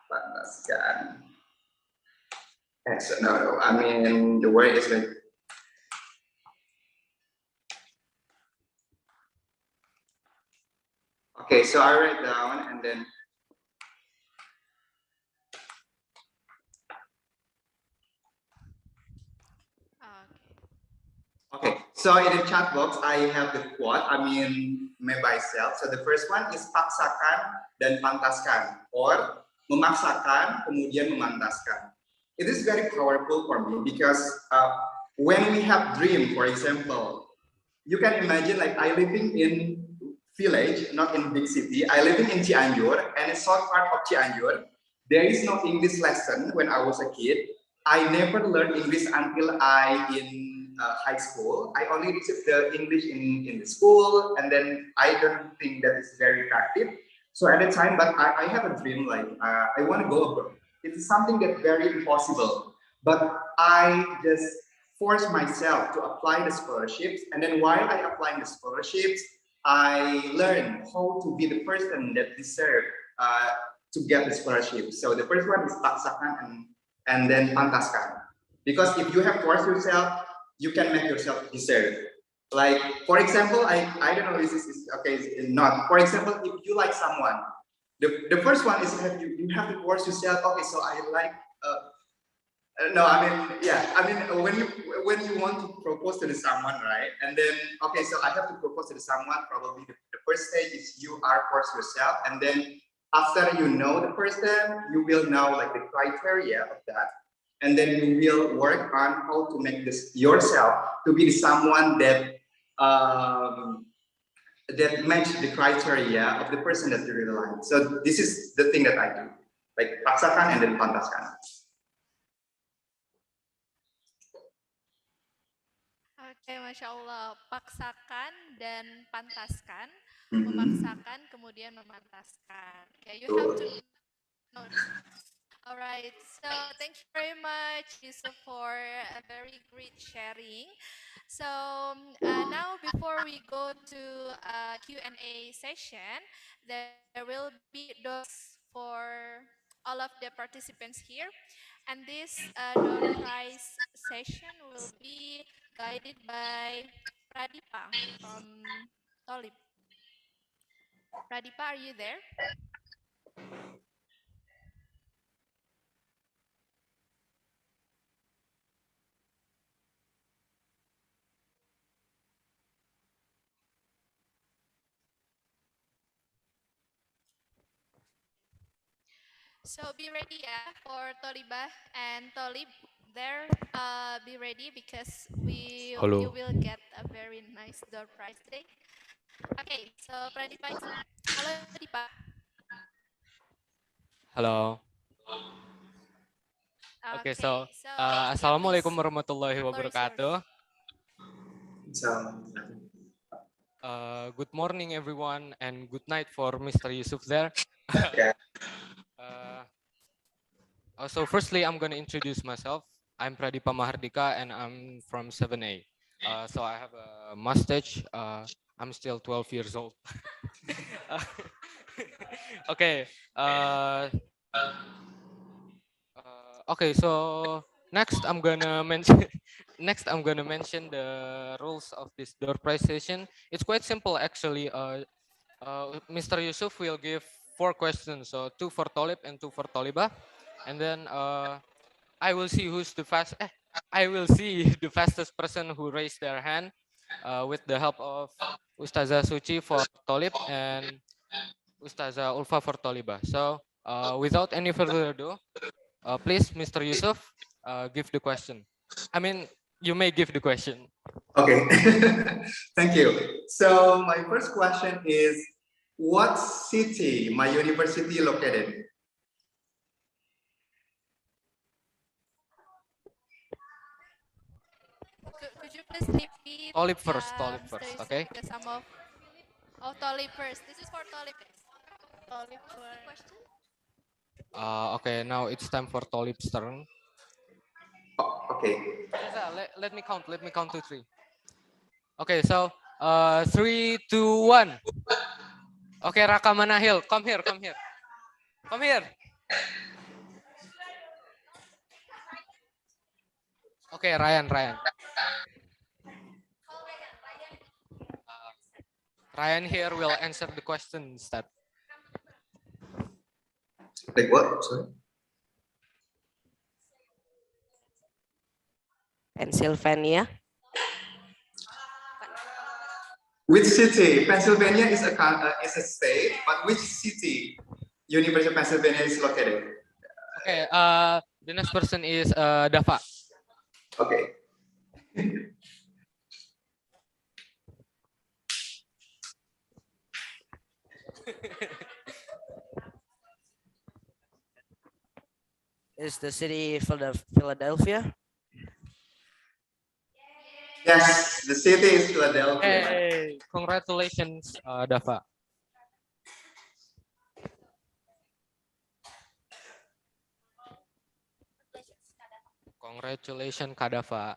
E: pantaskan. So no, I mean the word is like, okay. So I write down, and then
D: Okay.
E: okay. So in the chat box I have the quote. I mean made by myself. So the first one is paksakan dan pantaskan, or memaksakan kemudian memantaskan. It is very powerful for me because when we have dream, for example, you can imagine like I living in village, not in big city. I living in Cianjur, and a short part of Cianjur. There is no English lesson when I was a kid. I never learned English until I in high school. I only received the English in the school, and then I don't think that is very effective. So at the time, but I have a dream like I want to go abroad. It is something that very impossible, but I just force myself to apply the scholarships. And then while I applying the scholarships, I learned how to be the person that deserve uh, to get the scholarship. So the first one is paksakan and then pantaskan. Because if you have forced yourself, you can make yourself deserve. Like, for example, I don't know if this is okay, not. For example, if you like someone, the first one is that you have to force yourself, okay, so I like no, I mean, yeah, I mean, when you want to propose to the someone, right? And then, okay, so I have to propose to the someone. Probably the first stage is you are forced yourself, and then after you know the person, you will know like the criteria of that, and then you will work on how to make this yourself to be someone um, that match the criteria of the person that you really like. So this is the thing that I do, like paksakan and then pantaskan.
D: Oke, Masya Allah. Paksakan dan pantaskan.
E: Mhm.
D: Memaksakan, kemudian memantaskan. Okay, you have to
E: Betul.
D: know. All right. So thank you very much, Yusuf, for a very great sharing. So now, before we go to Q&A session, there will be doors for all of the participants here. And this door prize session will be guided by Pradipa from Tolib. Pradipa, are you there? So be ready for Tolibah and Tolib there. Be ready because you
G: Halo.
D: will get a very nice door prize today. Okay, so Pradipa, halo Dipa.
G: Halo. Oke,
D: Okay, so yeah, please.
G: Assalamualaikum warahmatullahi
D: Floor is yours.
G: wabarakatuh.
E: So,
G: Good morning, everyone, and good night for Mr. Yusuf there.
E: yeah.
G: So firstly, I'm going to introduce myself. I'm Pradipa Mahardika, and I'm from 7A. So I have a mustache. I'm still 12 years old. Okay. Okay. So next, I'm gonna mention. Next, I'm gonna mention the rules of this door prize session. It's quite simple, actually. Mr. Yusuf will give 4 questions, so 2 for Tolib and 2 for Tolibah, and then I will see who's the fast. I will see the fastest person who raised their hand, with the help of Ustazah Suci for Tolib and Ustazah Ulfa for Tolibah. So without any further ado, please, Mr. Yusuf, give the question. I mean, you may give the question.
E: Okay. Thank you. So my first question is, what city my university located?
D: Could you please repeat?
G: Tolib first,
D: Mr. Yusuf,
G: okay?
D: because some of Tolib first. This is for Tolib. Tolib first.
G: Okay, now it's time for Tolib's turn.
E: Oh, okay.
G: Let me count. Let me count to 3. Okay, so 3, 2, 1. Okay, Raka Manahil, come here, come here, come here. Okay, Ryan. Ryan here will answer the questions that.
E: Like what? Sorry.
C: Pennsylvania.
E: Which city? Pennsylvania is a state, but which city University of Pennsylvania is located?
G: Okay, the next person is Dava.
E: Okay.
C: Is the city Philadelphia?
E: Yes, the city is Philadelphia.
G: Hey, congratulations, Dava. Congratulations, Kadava.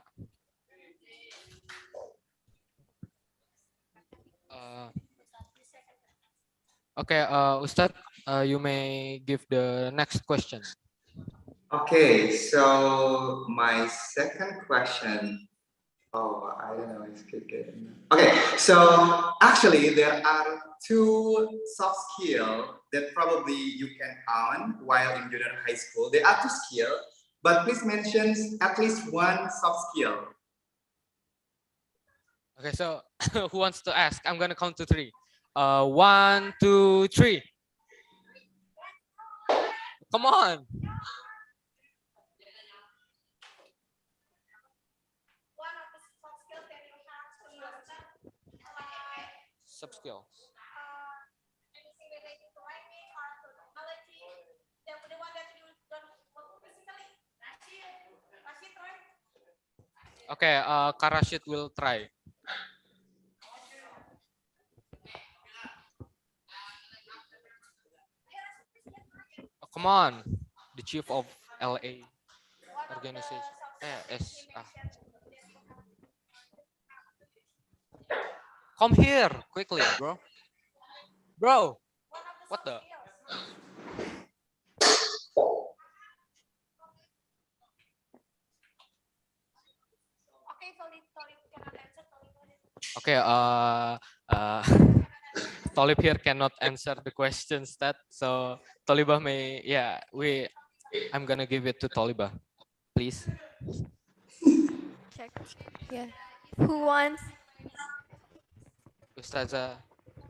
G: Okay, Ustad, you may give the next question.
E: Okay, so my second question. Oh, I don't know. It's good. Okay, so actually there are 2 soft skills that probably you can own while in junior high school. There are 2 skills, but please mention at least 1 soft skill.
G: Okay, so who wants to ask? I'm gonna count to 3. 1, 2, 3. Come on. Sub skills. Okay, Karashid will try. Oh, come on, the chief of LA organization. Come here quickly, bro. Bro, what the? Okay, Tolib here cannot answer the questions that, so Tolibah may, yeah, I'm gonna give it to Tolibah, please.
F: Check. Yeah. Who wants?
G: Ustazah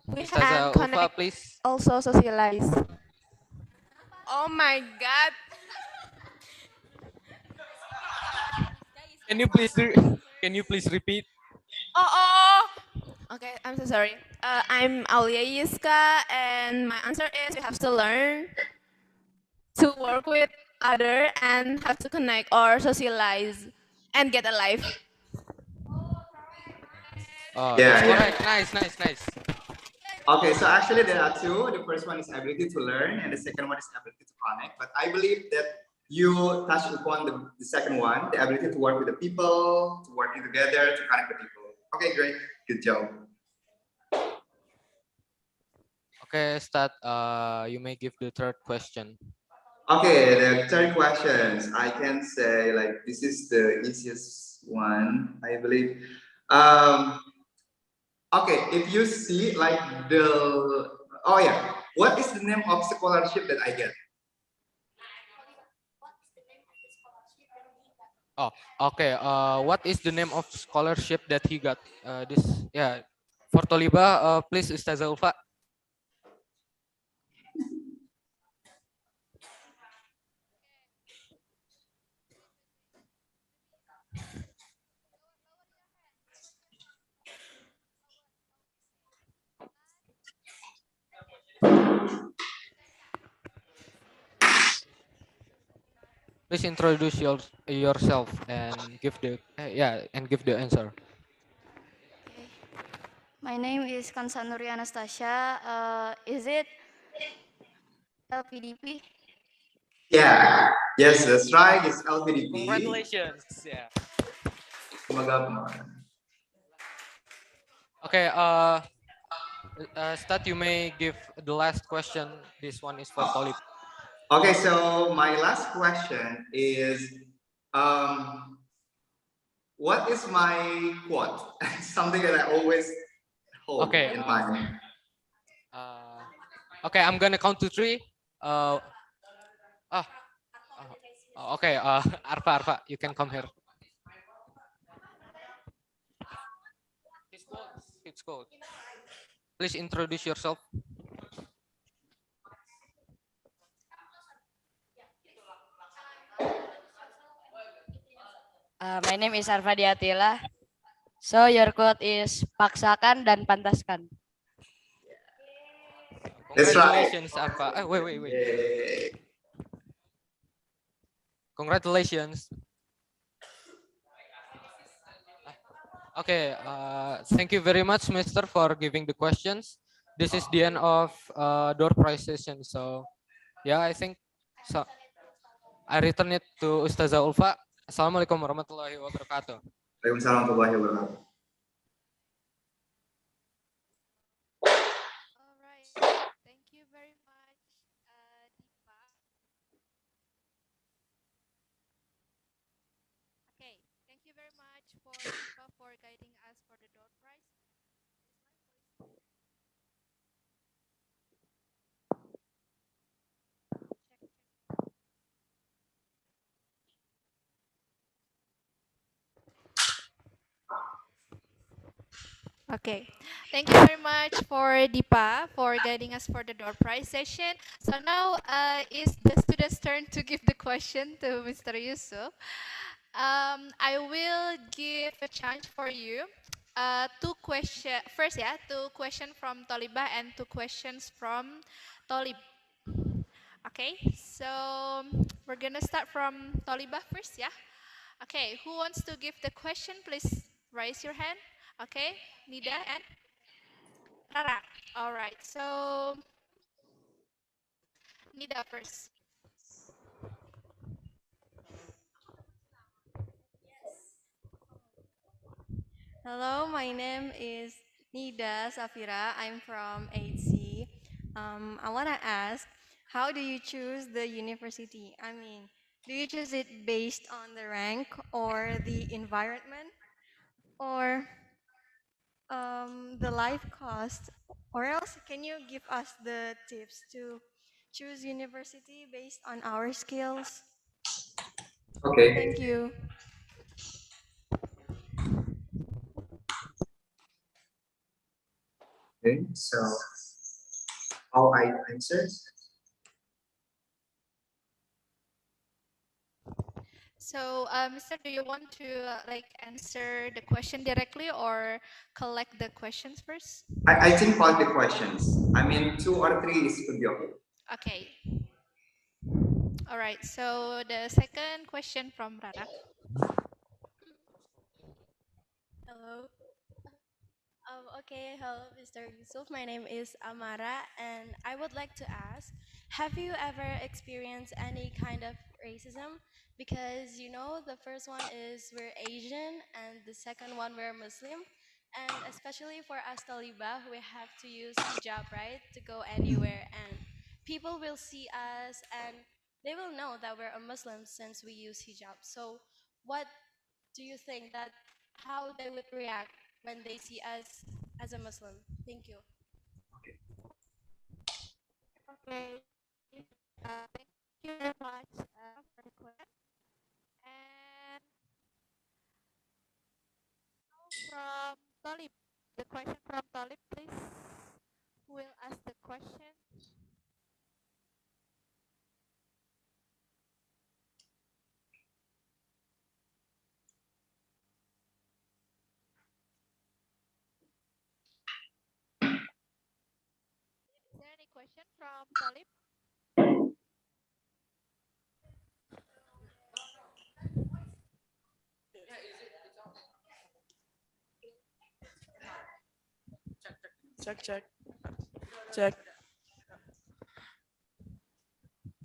F: We
G: Ulfa,
F: can connect
G: please.
F: also socialize. Oh my God.
G: Can you please can you please repeat?
F: Oh. Okay, I'm so sorry. I'm Aulia Yiska, and my answer is we have to learn to work with other and have to connect or socialize and get a life.
G: Oh, that's
E: Yeah, yeah.
G: correct. Nice, nice, nice.
E: Okay, so actually there are two. The first one is ability to learn, and the second one is ability to connect. But I believe that you touched upon the second one, the ability to work with the people, to working together, to connect with people. Okay, great. Good job.
G: Okay, start. You may give the third question.
E: Okay, the third questions. I can say like this is the easiest one, I believe. Um, okay, if you see like the oh yeah, what is the name of scholarship that I get?
G: Oh, okay. What is the name of scholarship that he got? This, yeah, for Toliba. Please, Ustazah Ulfa. Please introduce yourself and give the yeah and give the answer.
B: Okay. My name is Kansanuri Anastasia. Is it LPDP?
E: Yeah, yes, that's right. It's LPDP.
G: Congratulations. Yeah.
E: Semoga.
G: Okay. Stat, you may give the last question. This one is for Tolib.
E: Okay, so my last question is, um, what is my quote? Something that I always hold
G: Okay.
E: in mind.
G: Uh, okay. I'm gonna count to three. Uh, ah. Okay. Arfa, you can come here. It's cold. Please introduce yourself.
H: My name is Arfadi Atila. So your quote is paksakan dan pantaskan.
E: That's right.
G: Congratulations, Arfa. Wait.
E: Yay.
G: Congratulations. Okay. Thank you very much, Mister, for giving the questions. This is the end of door prize session. So, yeah, I think so. I return it to Ustazah Ulfa. Assalamualaikum warahmatullahi wabarakatuh.
E: Waalaikumsalam warahmatullahi wabarakatuh.
A: All right. Thank you very much, Deepa. Okay. Thank you very much for Deepa for guiding us for the door prize. Okay, thank you very much for Deepa for guiding us for the door prize session. So now it's the students' turn to give the question to Mr. Yusuf. I will give a chance for you. Two question first, yeah, two question from Toliba and two questions from Tolib. Okay, so we're gonna start from Toliba first, yeah. Okay, who wants to give the question? Please raise your hand. Okay, Nida and Rara. All right, so Nida first.
F: Hello, my name is Nida Safira. I'm from 8C. I want to ask, how do you choose the university? I mean, do you choose it based on the rank or the environment or the life cost? Or else, can you give us the tips to choose university based on our skills?
E: Okay.
F: Thank you.
E: Okay. So how I answer?
A: So, Mr., do you want to like answer the question directly or collect the questions first?
E: I think all the questions. I mean, two or three is could be okay.
A: Okay. All right. So the second question from Rara.
I: Hello. Okay, hello, Mr. Yusuf. My name is Amara, and I would like to ask, have you ever experienced any kind of racism? Because you know, the first one is we're Asian, and the second one we're Muslim, and especially for us Talibah, we have to use hijab, right, to go anywhere, and people will see us, and they will know that we're a Muslim since we use hijab. So, what do you think that how they would react when they see us as a Muslim? Thank you.
A: Okay. Thank you very much for the question. And from Talib, the question from Talib, please. Who will ask the question? Is there any question from Talib?
J: Check, check, check.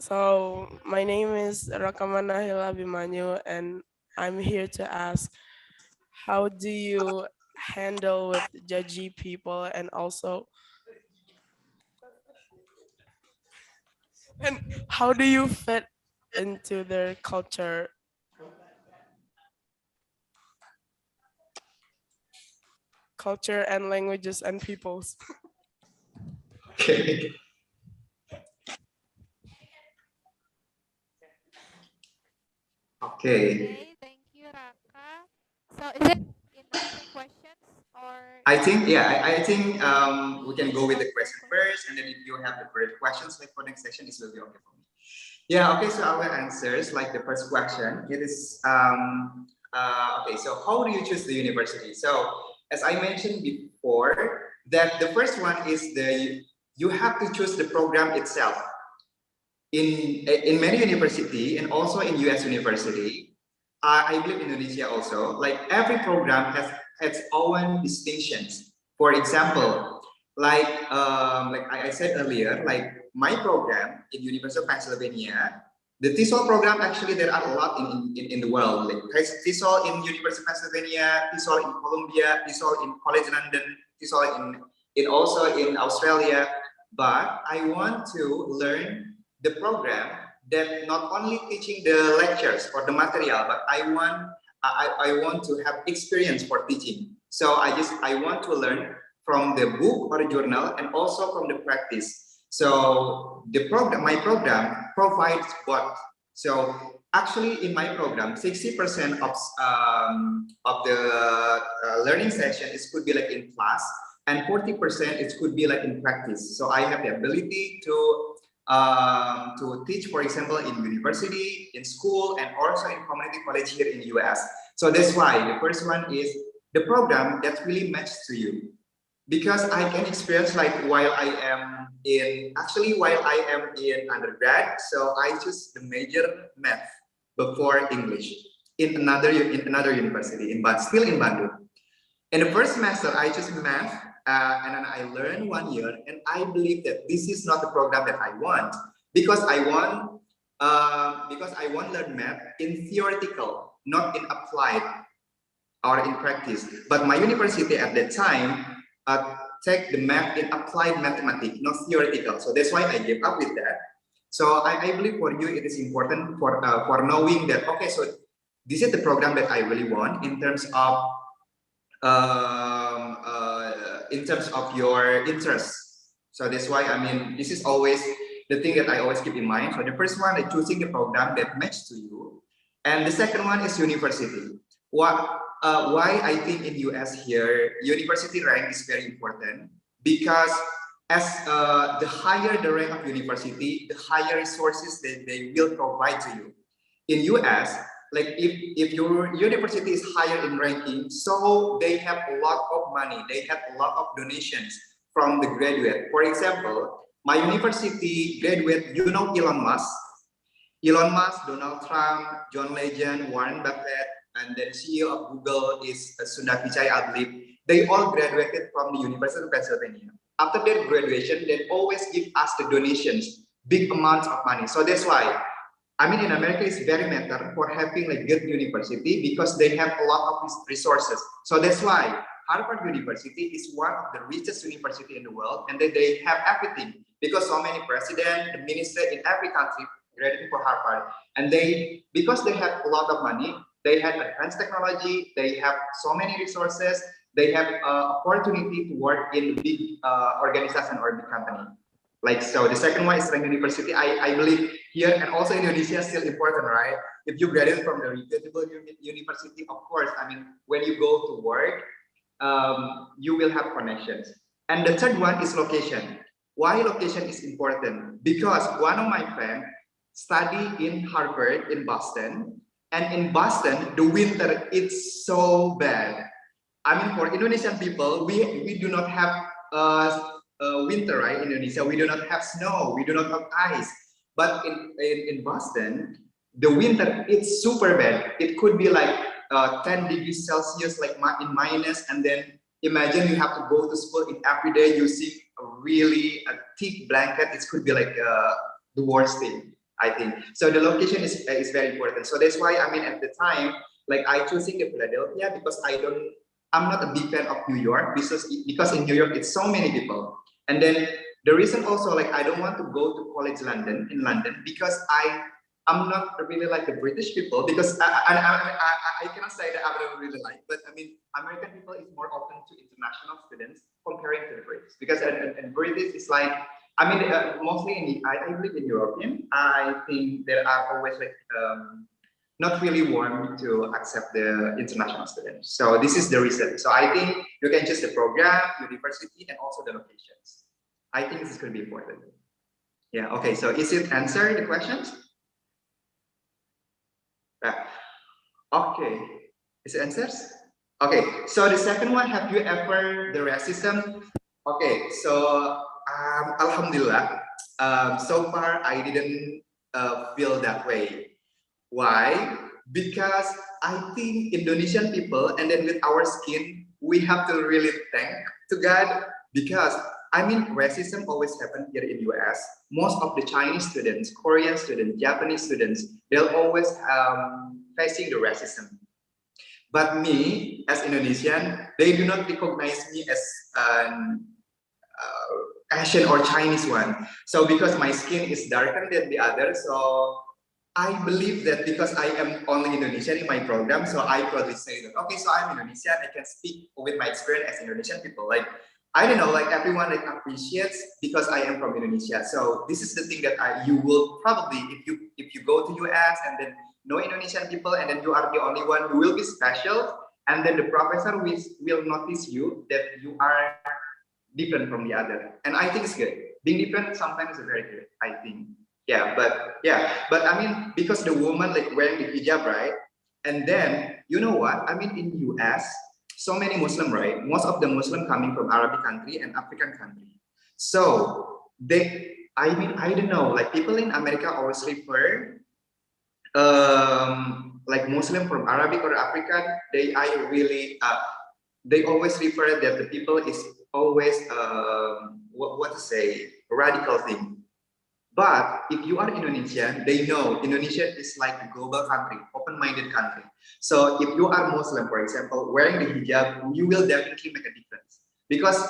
J: So my name is Rakamana Hila Bimanyu, and I'm here to ask, how do you handle with judgy people, and also, and how do you fit into their culture and languages and peoples?
E: Okay. Okay.
A: Okay, thank you, Raka. So is it in three questions or?
E: I think yeah. I think we can go with the question first, and then if you have the further questions like for next session, it will be okay for me. Yeah. Okay. So our answers, like the first question, it is okay. So how do you choose the university? So as I mentioned before, that the first one is you have to choose the program itself. In many university and also in US university, I believe Indonesia also, like every program has its own distinctions. For example, like I said earlier, like my program in University of Pennsylvania, the TESOL program, actually there are a lot in the world. Like TESOL in University of Pennsylvania, TESOL in Columbia, TESOL in College London, TESOL in also in Australia. But I want to learn the program that not only teaching the lectures or the material, but I want to have experience for teaching. So I want to learn from the book or the journal and also from the practice. So my program provides both. So actually in my program, 60% of the learning session is could be like in class, and 40% it could be like in practice. So I have the ability to teach, for example, in university, in school, and also in community college here in the US. So that's why the first one is the program that really matches to you. Because I can experience like while I am in undergrad, so I choose the major math before English in another university, but still in Bandung. In the first semester, I choose math, and then I learned 1 year, and I believe that this is not the program that I want because I want learn math in theoretical, not in applied or in practice. But my university at that time take the math in applied mathematics, not theoretical. So that's why I gave up with that. So I believe for you it is important for knowing that okay, so this is the program that I really want in terms of your interests. So that's why I mean this is always the thing that I always keep in mind. So the first one is choosing the program that matches to you, and the second one is university. Why I think in US here university rank is very important because as the higher the rank of university, the higher resources they will provide to you. In US, like if your university is higher in ranking, so they have a lot of money, they have a lot of donations from the graduate. For example, my university graduate, you know Elon Musk? Elon Musk, Donald Trump, John Legend, Warren Buffett, and then CEO of Google is Sundar Pichai, I believe. They all graduated from the University of Pennsylvania. After their graduation, they always give us the donations, big amounts of money. So that's why, I mean, in America, it's very matter for having like good university because they have a lot of resources. So that's why Harvard University is one of the richest university in the world, and they have everything because so many president, the minister in every country graduating for Harvard, and they because they have a lot of money, they have advanced technology, they have so many resources, they have opportunity to work in big organization or big company. Like so, the second one is Rank University. I believe here and also Indonesia is still important, right? If you graduate from the reputable university, of course, I mean, when you go to work, you will have connections. And the third one is location. Why location is important? Because one of my friends study in Harvard in Boston, and in Boston, the winter it's so bad. I mean, for Indonesian people, we do not have winter, right? In Indonesia, we do not have snow, we do not have ice. But in Boston, the winter it's super bad. It could be like 10 degrees Celsius, like in minus, and then imagine you have to go to school in every day using a really thick blanket. It could be like the worst thing, I think. So the location is very important. So that's why, I mean, at the time, like I choosing the Philadelphia because I'm not a big fan of New York because in New York it's so many people. And then the reason also, like I don't want to go to college in London because I'm not really like the British people because I cannot say that I don't really like, but I mean American people is more open to international students comparing to the British because and British is like, I mean mostly I believe in European. I think there are always like not really warm to accept the international students. So this is the reason. So I think you can choose the program, university, and also the locations. I think this is going to be important. Yeah. Okay. So is it answering the questions? Okay. Is it answers? Okay. So the second one, have you ever the racism? Okay. So Alhamdulillah. So far I didn't feel that way. Why? Because I think Indonesian people, and then with our skin, we have to really thank to God because I mean racism always happen here in US. Most of the Chinese students, Korean students, Japanese students, they'll always facing the racism. But me, as Indonesian, they do not recognize me as an Asian or Chinese one. So because my skin is darker than the other, so I believe that because I am only Indonesian in my program, so I probably say that, okay, so I'm Indonesian, I can speak with my experience as Indonesian people. Like, I don't know, like everyone like appreciates because I am from Indonesia. So this is the thing that you will probably, if you go to US and then know Indonesian people and then you are the only one, you will be special. And then the professor will notice you that you are different from the other. And I think it's good. Being different sometimes is very good, I think. But I mean, because the woman like wearing the hijab, right? And then you know what? I mean, in US, so many Muslim, right? Most of the Muslim coming from Arabic country and African country. So I mean, I don't know. Like people in America always refer, like Muslim from Arabic or African. They always refer that the people is always what to say, radical thing. But if you are Indonesian, they know Indonesia is like a global country, open-minded country. So if you are Muslim, for example, wearing the hijab, you will definitely make a difference because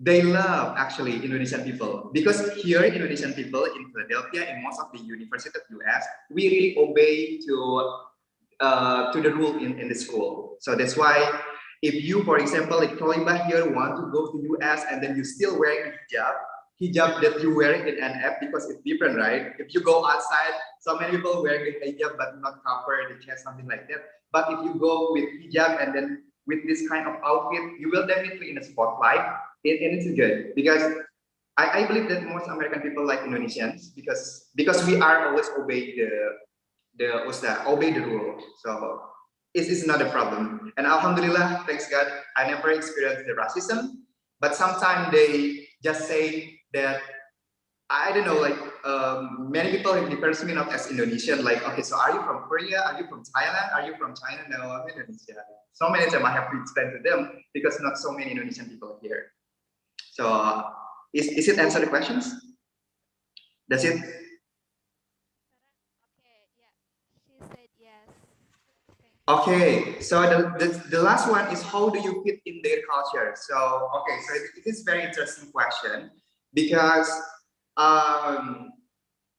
E: they love actually Indonesian people. Because here Indonesian people in Philadelphia, in most of the university of US, we really obey to the rule in the school. So that's why if you, for example, like Tolibah here want to go to US and then you still wearing hijab that you wear in NF because it's different, right? If you go outside, so many people wearing the hijab but not cover the chest, something like that. But if you go with hijab and then with this kind of outfit, you will definitely in a spotlight. And it's good because I believe that most American people like Indonesians because we are always obey the what's that? Obey the rule. So it's not a problem. And Alhamdulillah, thanks God, I never experienced the racism. But sometimes they just say that I don't know, like many people refers me not as Indonesian. Like, okay, so are you from Korea? Are you from Thailand? Are you from China? No, I'm Indonesia. So many times I have to explain to them because not so many Indonesian people here. So is it answer the questions? That's it.
A: Okay, yeah. She said yes.
E: Okay, so the last one is how do you fit in their culture? So okay, so it is very interesting question because um,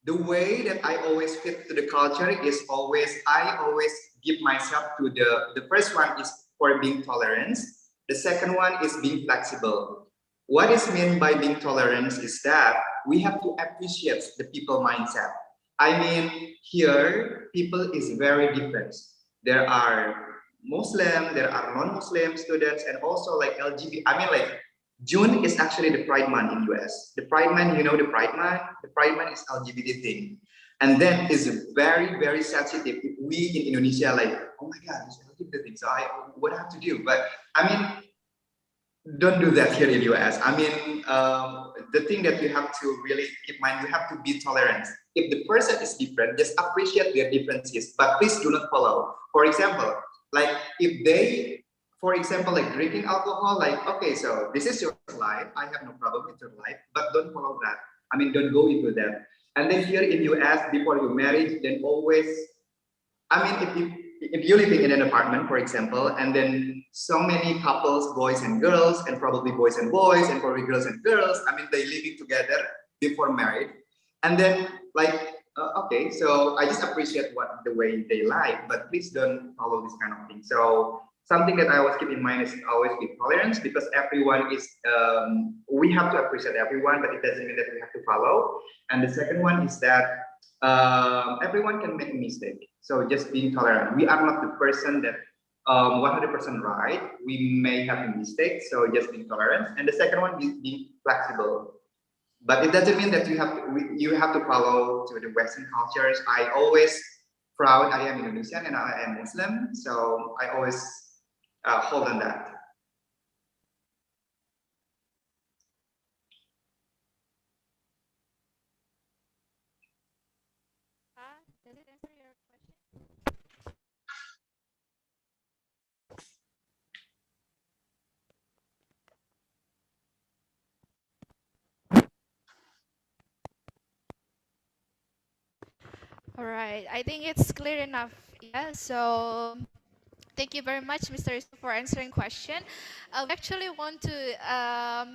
E: the way that I always fit to the culture is always I always give myself to the first one is for being tolerant. The second one is being flexible. What is meant by being tolerant is that we have to appreciate the people mindset. I mean, here people is very different. There are Muslim, there are non-Muslim students, and also like LGBT. I mean, like June is actually the Pride Month in US. The Pride Month, you know the Pride Month? The Pride Month is LGBT thing. And then is very, very sensitive. If we in Indonesia like, oh my God, it's LGBT thing. So what I have to do? But I mean, don't do that here in US. I mean, the thing that you have to really keep in mind, you have to be tolerant. If the person is different, just appreciate their differences, but please do not follow. For example, like if they, for example, like drinking alcohol, like, okay, so this is your life. I have no problem with your life, but don't follow that. I mean, don't go into that. And then here in US, before you marry, then always I mean, if you're living in an apartment, for example, and then so many couples, boys and girls, and probably boys and boys, and probably girls and girls, I mean, they living together before married, and then like, okay, so I just appreciate what the way they like, but please don't follow this kind of thing. So something that I always keep in mind is always be tolerance because everyone is, we have to appreciate everyone, but it doesn't mean that we have to follow. And the second one is that everyone can make a mistake. So just being tolerant. We are not the person that 100% right. We may have a mistake. So just being tolerant. And the second one is being flexible. But it doesn't mean that you have to follow to the Western cultures. I always proud I am Indonesian and I am Muslim. So I always hold on that.
A: Does it answer your question? All right, I think it's clear enough. Yeah, so thank you very much, Mr. Yusuf, for answering question. We actually want to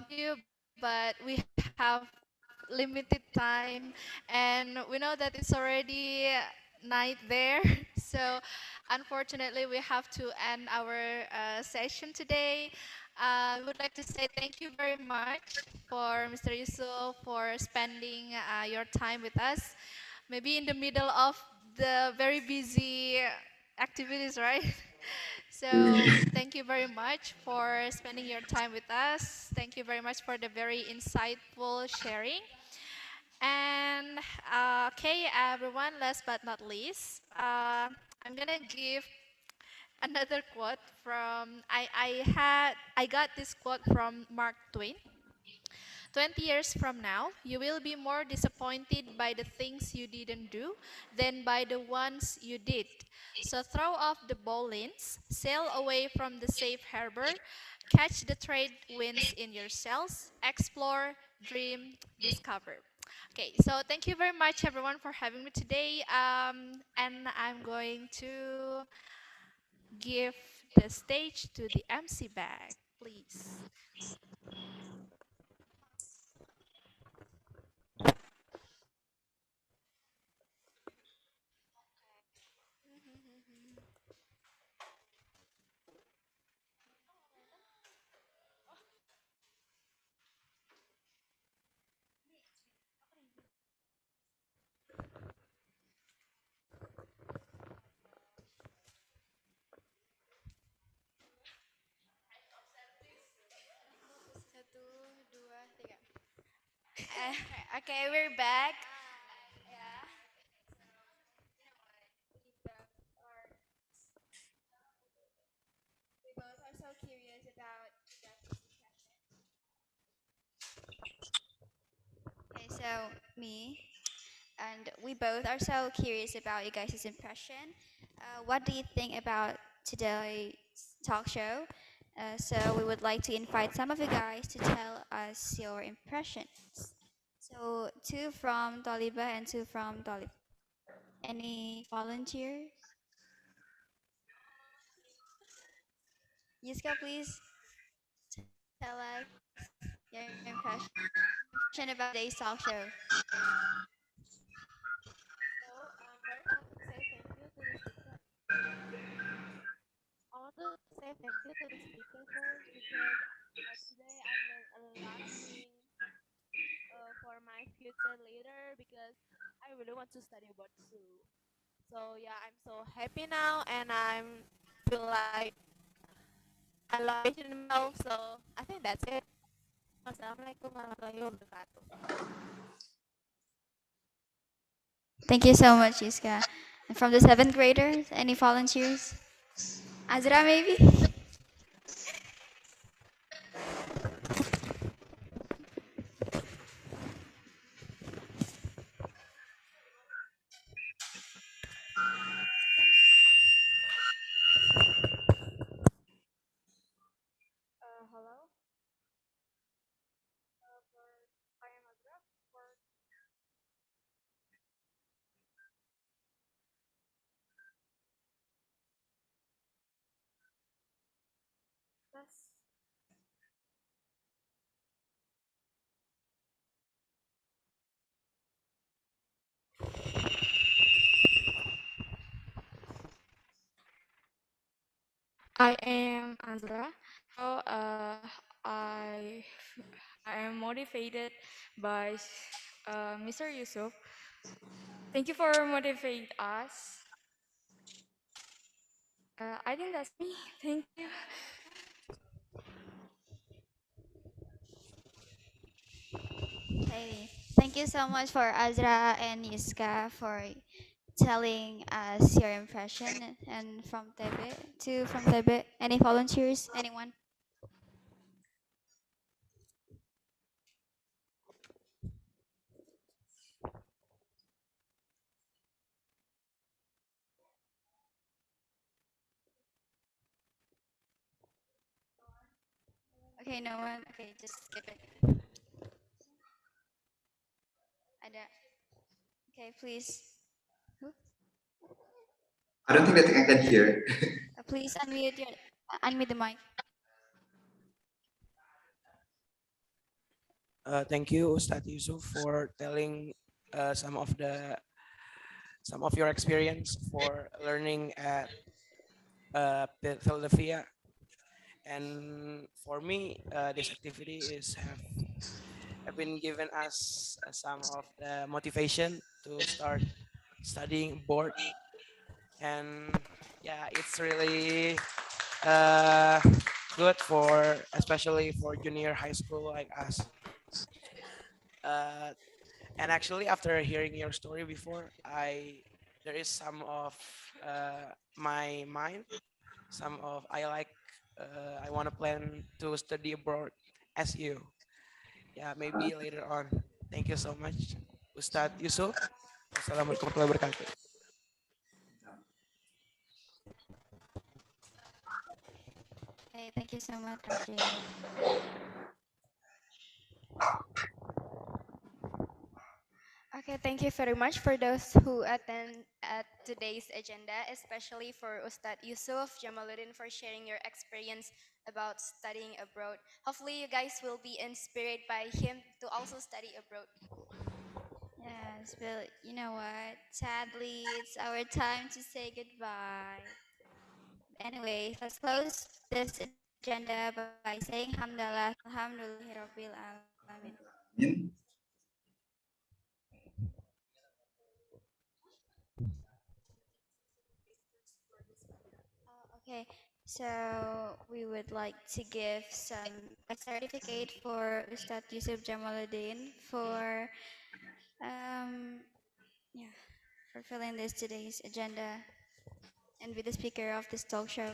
A: you, but we have limited time, and we know that it's already night there. So, unfortunately, we have to end our session today. I would like to say thank you very much for Mr. Yusuf for spending your time with us. Maybe in the middle of the very busy activities, right? So thank you very much for spending your time with us. Thank you very much for the very insightful sharing. And okay, everyone, last but not least, I'm gonna give another quote from I got this quote from Mark Twain. 20 years from now, you will be more disappointed by the things you didn't do than by the ones you did. So throw off the bowlines, sail away from the safe harbor, catch the trade winds in your sails, explore, dream, discover. Okay, so thank you very much everyone for having me today. And I'm going to give the stage to the MC bag, please.
B: Okay, we're back. me and we both are so curious about you guys' impression. What do you think about today's talk show? So we would like to invite some of you guys to tell us your impressions. So two from Toliba and two from Tolib. Any volunteers? Yiska, please tell us your impression about today's talk show.
K: I want to say thank you to the speaker first because today I learned a lot of things for my future later because I really want to study about zoo. So yeah, I'm so happy now and I'm feel like I love animals. So I think that's it. Wassalamualaikum warahmatullahi wabarakatuh.
B: Thank you so much, Yiska. And from the seventh graders, any volunteers? Azra, maybe?
K: Hello. I am Azra. That's
L: I am Azra. So, I I am motivated by Mr. Yusuf. Thank you for motivate us. I think that's me. Thank you.
B: Hey, thank you so much for Azra and Yiska for telling us your impression. And from Tebe, two from Tebe, any volunteers? Anyone? Okay, no one. Okay, just skip it. Ada. Okay, please. Who?
E: I don't think that I can hear.
B: Please unmute the mic.
M: Thank you, Ustad Yusuf, for telling some of your experience for learning at Philadelphia. And for me, this activity have been given us some of the motivation to start studying board. And yeah, it's really uh, good for especially for junior high school like us. Uh, and actually, after hearing your story before, I there is some of my mind, some of I want to plan to study abroad as you. Yeah, maybe later on. Thank you so much, Ustadz Yusuf. Wassalamualaikum warahmatullahi wabarakatuh.
B: Hey, thank you so much, RJ.
N: Okay, thank you very much for those who attend at today's agenda, especially for Ustad Yusuf Jamaluddin for sharing your experience about studying abroad. Hopefully, you guys will be inspired by him to also study abroad.
B: Yes, well, you know what? Sadly, it's our time to say goodbye. Anyway, let's close this agenda by saying Hamdallah, Alhamdulillahirabbil Alamin. Okay, so we would like to give a certificate for Ustad Yusuf Jamaluddin for yeah for filling this today's agenda and be the speaker of this talk show.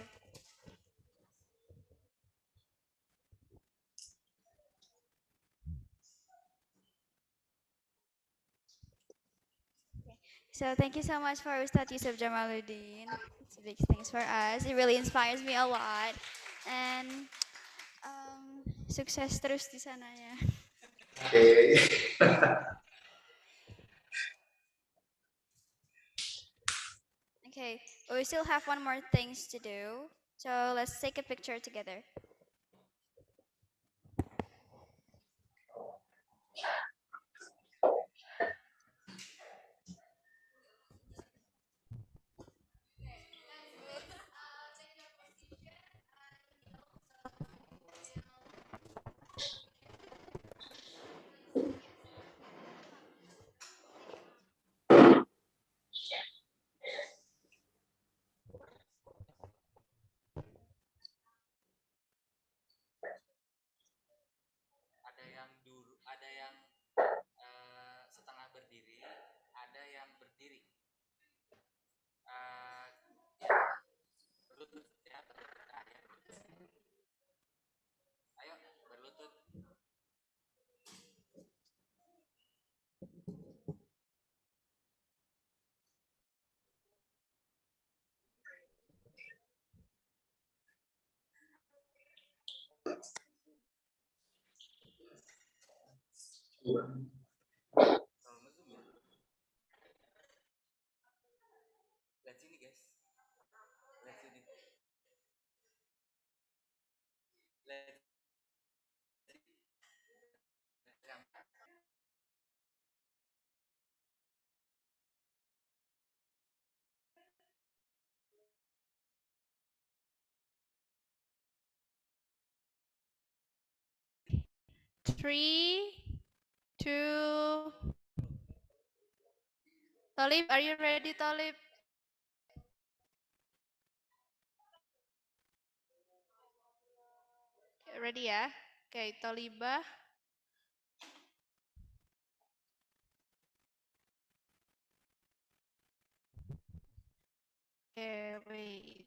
B: So thank you so much for Ustad Yusuf Jamaluddin. It's a big things for us. It really inspires me a lot. And sukses terus di sananya.
E: Okay.
B: Okay, we still have one more things to do. So let's take a picture together.
O: Ada yang ada yang setengah berdiri, ada yang berdiri. Ya, berlutut ya, ayo berlutut. Lihat sini guys, lihat sini. Lihat.
A: 3, 2. Talib, are you ready, Talib? Ready ya? Okay, Talibah. Okay, wait.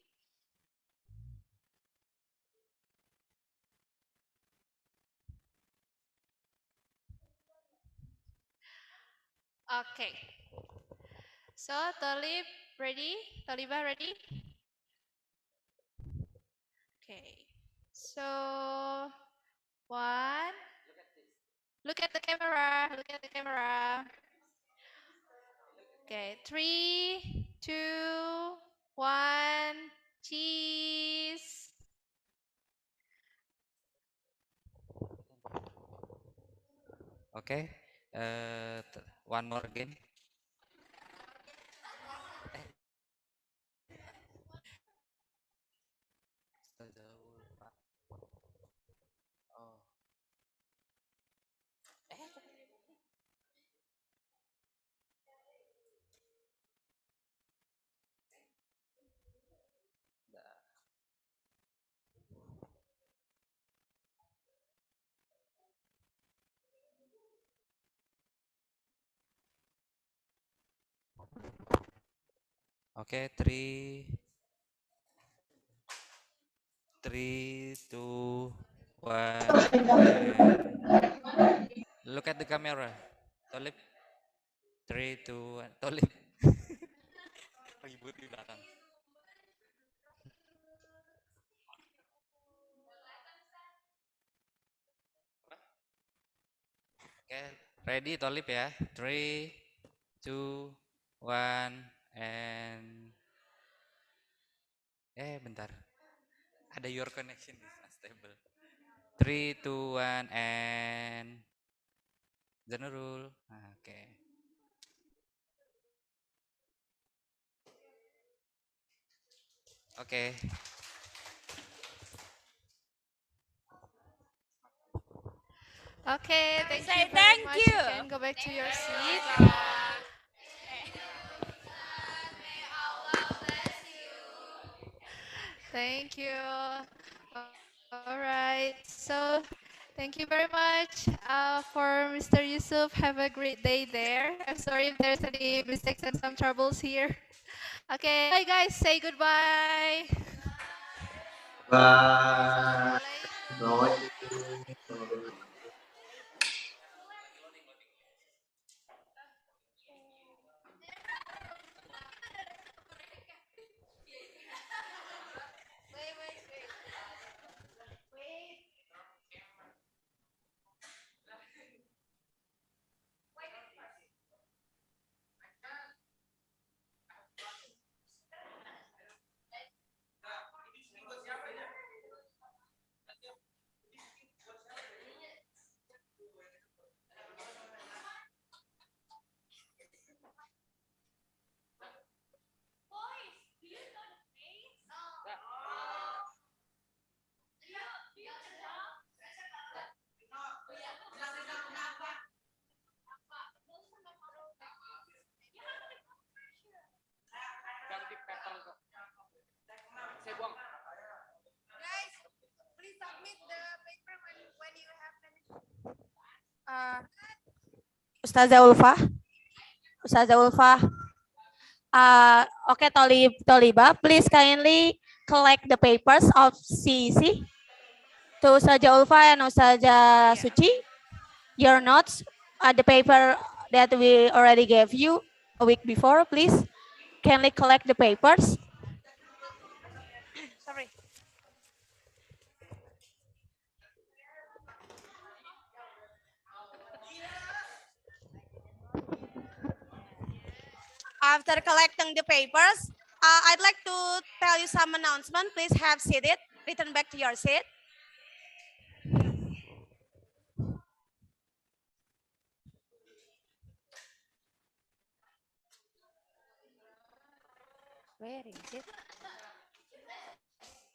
A: Okay. So, Talib, ready? Talibah, ready? Okay. So, one. Look at the camera. Look at the camera. Okay, 3, 2, 1. Cheese.
O: Okay, one more again. Oh. Okay, 3, 2, 1, and look at the camera. Tolip. 3, 2, 1. Tolip. Ribut di belakang. Oke, ready Tolip ya. 3, 2, 1, and bentar. Ada your connection is unstable. 3, 2, 1, and Zanurul. Oke. Oke.
A: Okay, thank
L: Say
A: you very
L: thank
A: much.
L: you.
A: You can go back to your seat. Thank you. All right. So, thank you very much for Mr. Yusuf. Have a great day there. I'm sorry if there's any mistakes and some troubles here. Okay. Bye, guys. Say goodbye.
E: Bye.
P: Ustazah Ulfa. Ustazah Ulfa. Okay, Toliba, please kindly collect the papers of CEC to Ustazah Ulfa and Ustazah Suci. Your notes, the paper that we already gave you a week before, please kindly collect the papers.
H: Sorry. After collecting the papers, I'd like to tell you some announcement. Please have seated. Return back to your seat.
B: Where is it?